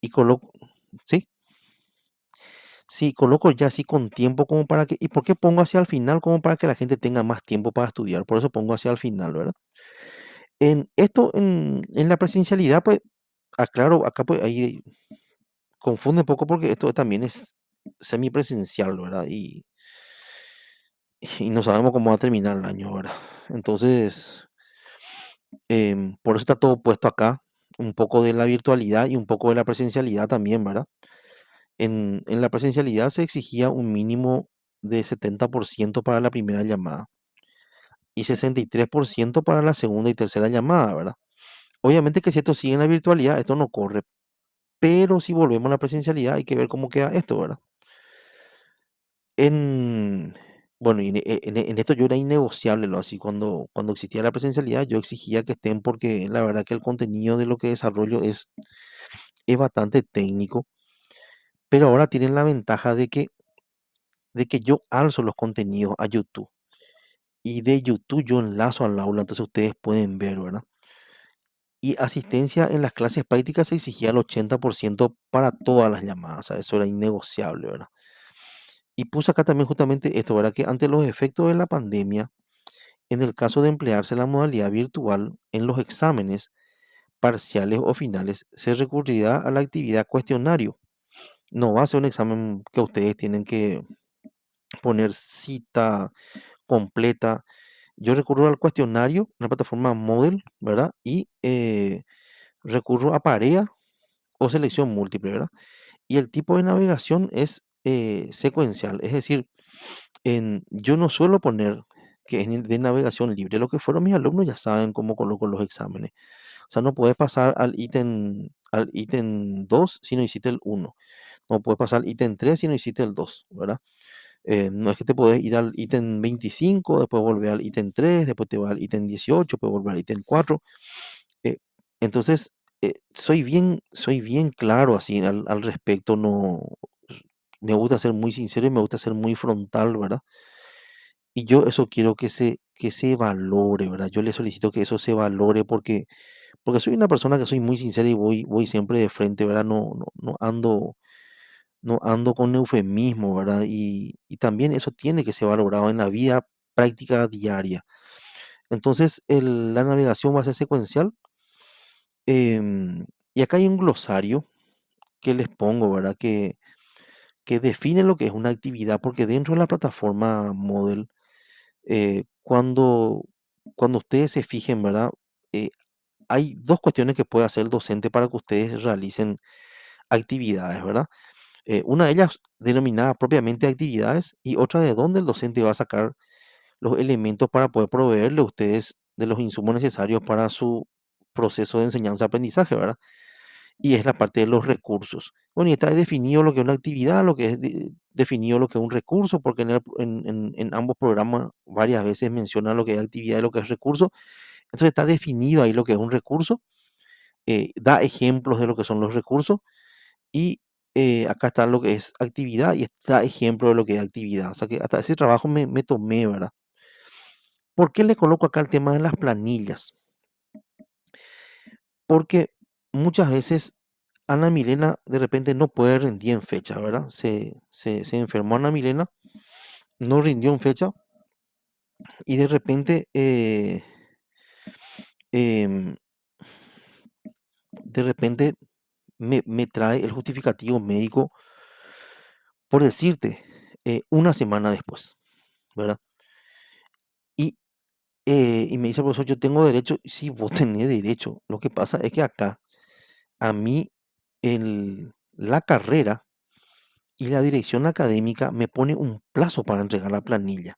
y coloco, sí, sí, coloco ya así con tiempo como para que, ¿y por qué pongo hacia el final? Como para que la gente tenga más tiempo para estudiar, por eso pongo hacia el final, ¿verdad? En la presencialidad, pues, aclaro, acá pues ahí confunde un poco porque esto también es semipresencial, ¿verdad? y no sabemos cómo va a terminar el año, ¿verdad? Entonces, por eso está todo puesto acá, un poco de la virtualidad y un poco de la presencialidad también, ¿verdad? En la presencialidad se exigía un mínimo de 70% para la primera llamada y 63% para la segunda y tercera llamada, ¿verdad? Obviamente que si esto sigue en la virtualidad, esto no corre, pero si volvemos a la presencialidad hay que ver cómo queda esto, ¿verdad? En, bueno, y en esto yo era innegociable, ¿no? Así cuando existía la presencialidad, yo exigía que estén porque la verdad que el contenido de lo que desarrollo es bastante técnico, pero ahora tienen la ventaja de que yo alzo los contenidos a YouTube y de YouTube yo enlazo al aula, entonces ustedes pueden ver, ¿verdad? Y asistencia en las clases prácticas se exigía el 80% para todas las llamadas, o sea, eso era innegociable, ¿verdad? Y puse acá también justamente esto, ¿verdad? Que ante los efectos de la pandemia, en el caso de emplearse la modalidad virtual en los exámenes parciales o finales, se recurrirá a la actividad cuestionario. No va a ser un examen que ustedes tienen que poner cita completa. Yo recurro al cuestionario, en la plataforma Moodle, ¿verdad? Y recurro a Parea o selección múltiple, ¿verdad? Y el tipo de navegación es secuencial, es decir, yo no suelo poner que es de navegación libre. Lo que fueron mis alumnos ya saben cómo coloco los exámenes. O sea, no puedes pasar al ítem 2 si no hiciste el uno. No puedes pasar al ítem 3 si no hiciste el 2, ¿verdad? No es que te puedes ir al ítem 25, después volver al ítem 3, después te vas al ítem 18, después volver al ítem 4. Eh, entonces, soy bien claro así al respecto. No, me gusta ser muy sincero y me gusta ser muy frontal, ¿verdad? Y yo eso quiero que se valore, ¿verdad? Yo le solicito que eso se valore porque soy una persona que soy muy sincera y voy siempre de frente, ¿verdad? No ando con eufemismo, ¿verdad? Y también eso tiene que ser valorado en la vida práctica diaria. Entonces, la navegación va a ser secuencial. Y acá hay un glosario que les pongo, ¿verdad? Que define lo que es una actividad, porque dentro de la plataforma Moodle, cuando ustedes se fijen, ¿verdad? Eh, hay dos cuestiones que puede hacer el docente para que ustedes realicen actividades, ¿verdad? Una de ellas denominada propiamente actividades y otra de donde el docente va a sacar los elementos para poder proveerle a ustedes de los insumos necesarios para su proceso de enseñanza-aprendizaje, ¿verdad? Y es la parte de los recursos. Bueno, y está definido lo que es una actividad, lo que es definido lo que es un recurso, porque en ambos programas varias veces menciona lo que es actividad y lo que es recurso. Entonces está definido ahí lo que es un recurso, da ejemplos de lo que son los recursos y acá está lo que es actividad y está ejemplo de lo que es actividad. O sea que hasta ese trabajo me tomé, ¿verdad? ¿Por qué le coloco acá el tema de las planillas? Porque muchas veces Ana Milena de repente no puede rendir en fecha, ¿verdad? Se enfermó Ana Milena, no rindió en fecha y de repente, em, me trae el justificativo médico, por decirte, una semana después, ¿verdad? Y, y me dice el profesor, yo tengo derecho, sí, vos tenés derecho. Lo que pasa es que acá, a mí, la carrera y la dirección académica me pone un plazo para entregar la planilla.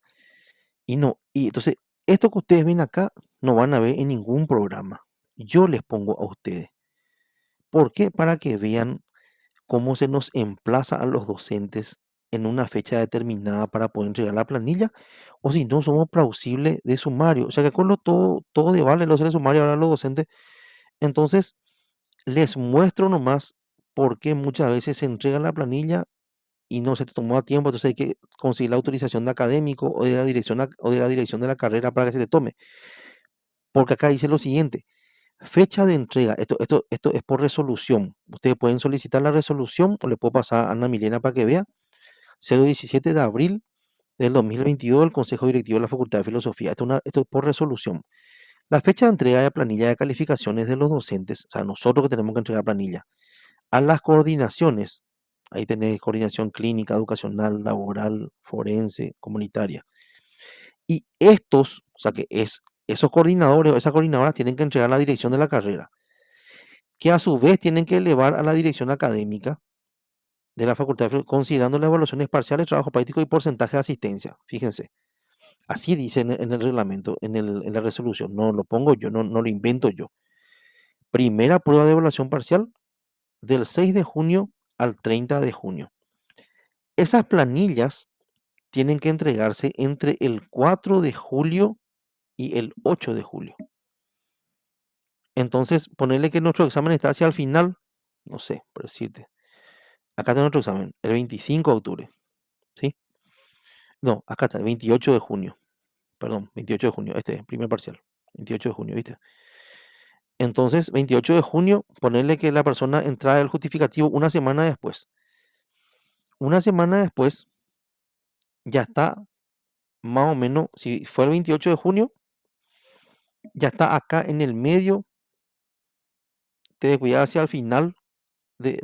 Y entonces, esto que ustedes ven acá, no van a ver en ningún programa. Yo les pongo a ustedes. ¿Por qué? Para que vean cómo se nos emplaza a los docentes en una fecha determinada para poder entregar la planilla, o si no somos plausibles de sumario. O sea que con todo de vale los de sumario ahora los docentes. Entonces, les muestro nomás por qué muchas veces se entrega la planilla y no se te tomó a tiempo, entonces hay que conseguir la autorización de académico o de la dirección o de la dirección de la carrera para que se te tome. Porque acá dice lo siguiente: fecha de entrega, esto es por resolución. Ustedes pueden solicitar la resolución o le puedo pasar a Ana Milena para que vea. 017 de abril del 2022 del Consejo Directivo de la Facultad de Filosofía. Esto es por resolución. La fecha de entrega de planilla de calificaciones de los docentes, o sea, nosotros que tenemos que entregar planilla, a las coordinaciones, ahí tenés coordinación clínica, educacional, laboral, forense, comunitaria. Y estos, o sea que esos coordinadores o esas coordinadoras tienen que entregar la dirección de la carrera, que a su vez tienen que elevar a la dirección académica de la facultad, considerando las evaluaciones parciales, trabajo práctico y porcentaje de asistencia. Fíjense, así dice en el reglamento, en la resolución. No lo pongo yo, no lo invento yo. Primera prueba de evaluación parcial del 6 de junio al 30 de junio. Esas planillas tienen que entregarse entre el 4 de julio y el 8 de julio. Entonces, ponerle que nuestro examen está hacia el final, no sé, por decirte. Acá está nuestro examen, el 25 de octubre, ¿sí? No, acá está, el 28 de junio. Perdón, 28 de junio, este, primer parcial. 28 de junio, ¿viste? Entonces, 28 de junio, ponerle que la persona entra el justificativo una semana después. Una semana después, ya está más o menos, si fue el 28 de junio, ya está acá en el medio, te descuidas hacia el final,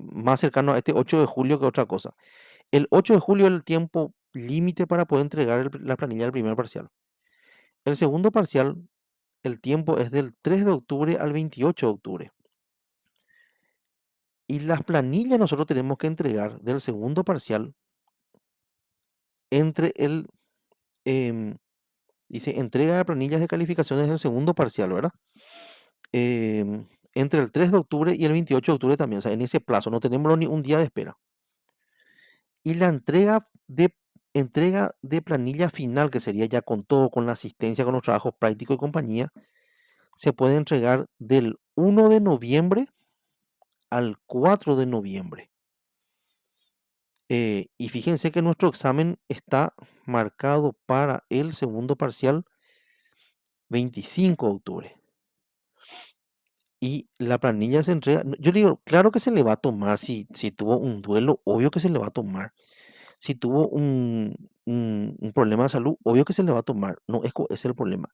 más cercano a este 8 de julio que otra cosa. El 8 de julio es el tiempo límite para poder entregar la planilla del primer parcial. El segundo parcial, el tiempo es del 3 de octubre al 28 de octubre. Y las planillas nosotros tenemos que entregar del segundo parcial entre em, dice, entrega de planillas de calificaciones del segundo parcial, ¿verdad? Entre el 3 de octubre y el 28 de octubre también, o sea, en ese plazo, no tenemos ni un día de espera. Y la entrega de planilla final, que sería ya con todo, con la asistencia, con los trabajos prácticos y compañía, se puede entregar del 1 de noviembre al 4 de noviembre. Y fíjense que nuestro examen está marcado para el segundo parcial 25 de octubre. Y la planilla se entrega, yo digo, claro que se le va a tomar si tuvo un duelo, obvio que se le va a tomar. Si tuvo un problema de salud, obvio que se le va a tomar. No es, es el problema.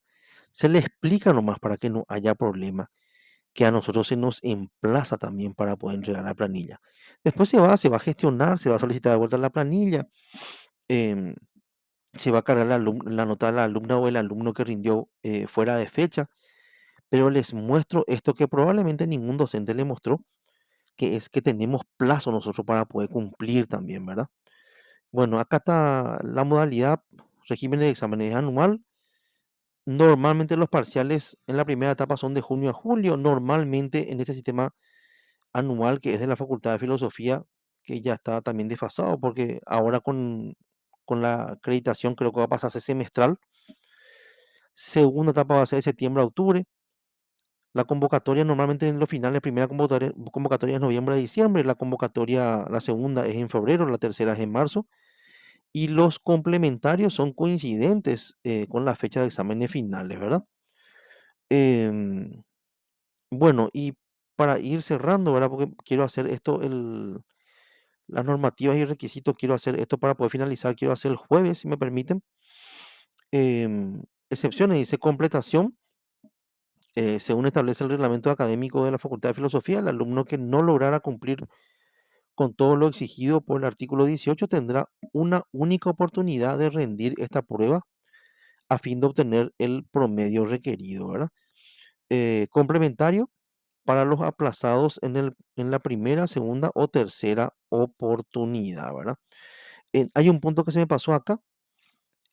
Se le explica nomás para que no haya problema, que a nosotros se nos emplaza también para poder entregar la planilla. Después se va a gestionar, se va a solicitar de vuelta la planilla, em, se va a cargar la nota de la alumna o el alumno que rindió fuera de fecha, pero les muestro esto que probablemente ningún docente le mostró, que es que tenemos plazo nosotros para poder cumplir también, ¿verdad? Bueno, acá está la modalidad, régimen de exámenes anual. Normalmente los parciales en la primera etapa son de junio a julio. Normalmente en este sistema anual que es de la Facultad de Filosofía, que ya está también desfasado, porque ahora con la acreditación creo que va a pasar a ser semestral. Segunda etapa va a ser de septiembre a octubre. La convocatoria normalmente en los finales, primera convocatoria es noviembre a diciembre, la convocatoria, la segunda es en febrero, la tercera es en marzo. Y los complementarios son coincidentes con la fecha de exámenes finales, ¿verdad? Em, bueno, y para ir cerrando, ¿verdad? Porque quiero hacer esto, las normativas y requisitos, quiero hacer esto para poder finalizar, quiero hacer el jueves, si me permiten. Excepciones, dice completación. Según establece el reglamento académico de la Facultad de Filosofía, el alumno que no lograra cumplir con todo lo exigido por el artículo 18 tendrá una única oportunidad de rendir esta prueba a fin de obtener el promedio requerido, ¿verdad? Complementario para los aplazados en la primera, segunda o tercera oportunidad, ¿verdad? Hay un punto que se me pasó acá,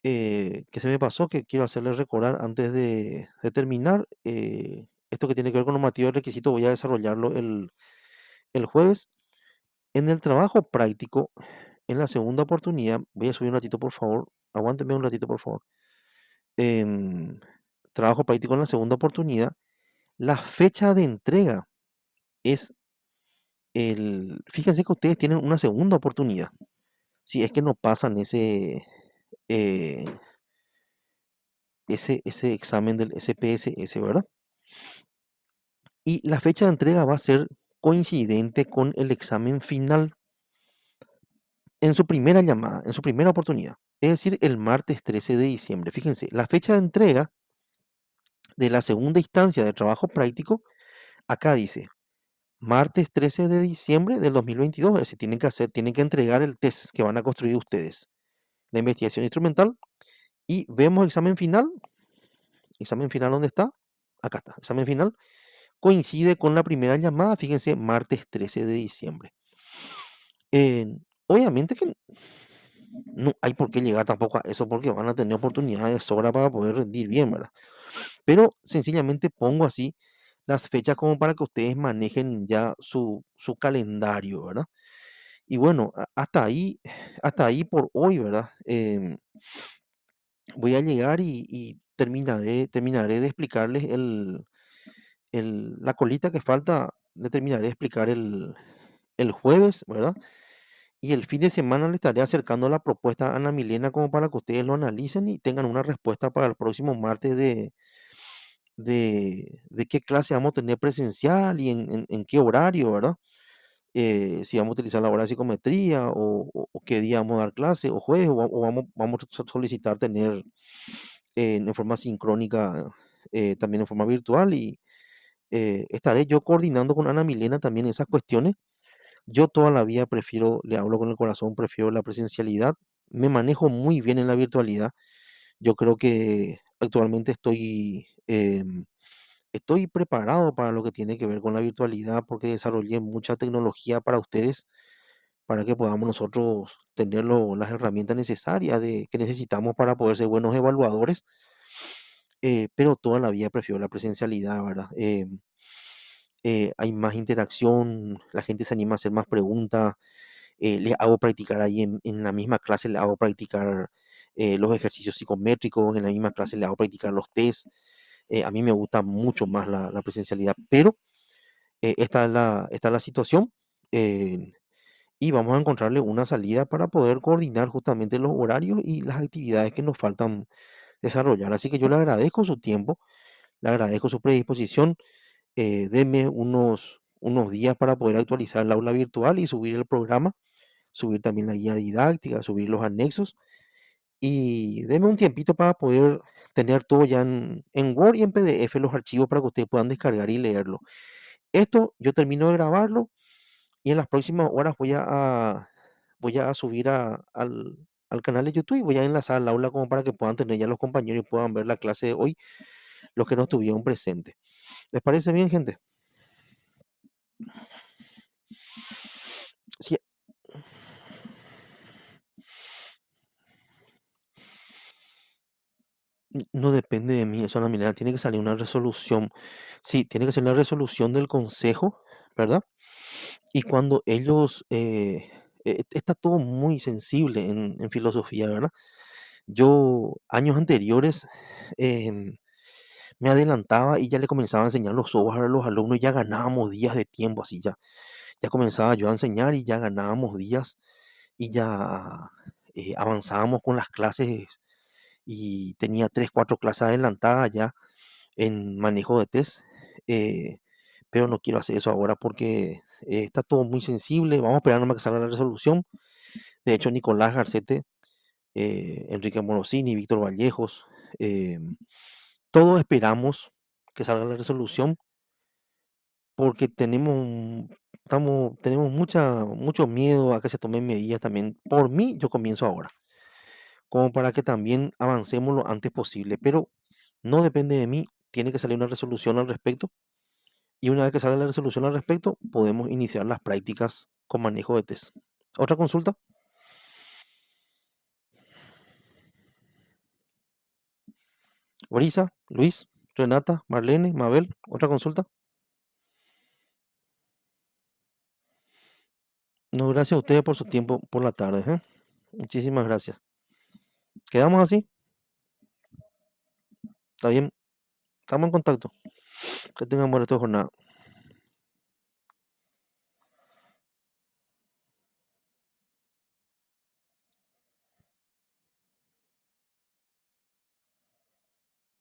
que quiero hacerles recordar antes de terminar. Esto que tiene que ver con normativa y requisito voy a desarrollarlo el jueves. En el trabajo práctico, en la segunda oportunidad, voy a subir un ratito, por favor. Aguántenme un ratito, por favor. En trabajo práctico en la segunda oportunidad, la fecha de entrega es fíjense que ustedes tienen una segunda oportunidad. Si es que no pasan eh, ese examen del SPSS, ¿verdad? Y la fecha de entrega va a ser coincidente con el examen final en su primera llamada, en su primera oportunidad. Es decir, el martes 13 de diciembre. Fíjense, la fecha de entrega de la segunda instancia de trabajo práctico, acá dice martes 13 de diciembre del 2022. Es decir, tienen que entregar el test que van a construir ustedes, la investigación instrumental Y vemos examen final. Examen final, ¿dónde está? Acá está. Examen final coincide con la primera llamada, fíjense, martes 13 de diciembre. Obviamente que no hay por qué llegar tampoco a eso porque van a tener oportunidades de sobra para poder rendir bien, ¿verdad? Pero sencillamente pongo así las fechas como para que ustedes manejen ya su calendario, ¿verdad? Y bueno, hasta ahí por hoy, ¿verdad? Voy a llegar y terminaré de explicarles la colita que falta, le terminaré de explicar el jueves, ¿verdad? Y el fin de semana le estaré acercando la propuesta a Ana Milena como para que ustedes lo analicen y tengan una respuesta para el próximo martes de qué clase vamos a tener presencial y en qué horario, ¿verdad? Si vamos a utilizar la hora de psicometría o qué día vamos a dar clase, o jueves, o vamos a solicitar tener en forma sincrónica, también en forma virtual. Y estaré yo coordinando con Ana Milena también esas cuestiones. Yo toda la vida prefiero, le hablo con el corazón, prefiero la presencialidad. Me manejo muy bien en la virtualidad. Yo creo que actualmente estoy preparado para lo que tiene que ver con la virtualidad porque desarrollé mucha tecnología para ustedes, para que podamos nosotros tener las herramientas necesarias que necesitamos para poder ser buenos evaluadores. Pero toda la vida prefiero la presencialidad, ¿verdad? Hay más interacción, la gente se anima a hacer más preguntas, les hago practicar ahí en la misma clase, les hago practicar los ejercicios psicométricos, en la misma clase les hago practicar los test. A mí me gusta mucho más la presencialidad, pero esta es la situación. eh, y vamos a encontrarle una salida para poder coordinar justamente los horarios y las actividades que nos faltan desarrollar. Así que yo le agradezco su tiempo, le agradezco su predisposición. Deme unos días para poder actualizar el aula virtual y subir el programa, subir también la guía didáctica, subir los anexos, y deme un tiempito para poder tener todo ya en Word y en PDF los archivos para que ustedes puedan descargar y leerlo. Esto yo termino de grabarlo y en las próximas horas voy a subir al canal de YouTube y voy a enlazar al aula como para que puedan tener ya los compañeros y puedan ver la clase de hoy, los que no estuvieron presentes. ¿Les parece bien, gente? Sí, no depende de mí, eso no, mira, tiene que salir una resolución. Sí, tiene que ser la resolución del consejo, ¿verdad? Y cuando ellos, está todo muy sensible en filosofía, ¿verdad? Yo, años anteriores, em, me adelantaba y ya le comenzaba a enseñar los software a los alumnos y ya ganábamos días de tiempo, así ya. Ya comenzaba yo a enseñar y ya ganábamos días y ya avanzábamos con las clases y tenía 3, 4 clases adelantadas ya en manejo de test. eh, pero no quiero hacer eso ahora porque está todo muy sensible. Vamos a esperar nomás que salga la resolución. De hecho, Nicolás Garcete, Enrique Morosini, Víctor Vallejos, eh, todos esperamos que salga la resolución porque tenemos mucho miedo a que se tomen medidas también. Por mí, yo comienzo ahora, como para que también avancemos lo antes posible, pero no depende de mí, tiene que salir una resolución al respecto. Y una vez que salga la resolución al respecto, podemos iniciar las prácticas con manejo de test. ¿Otra consulta? Brisa, Luis, Renata, Marlene, Mabel, ¿otra consulta? No, gracias a ustedes por su tiempo por la tarde, ¿eh? Muchísimas gracias. ¿Quedamos así? ¿Está bien? Estamos en contacto. Que tengan buena jornada.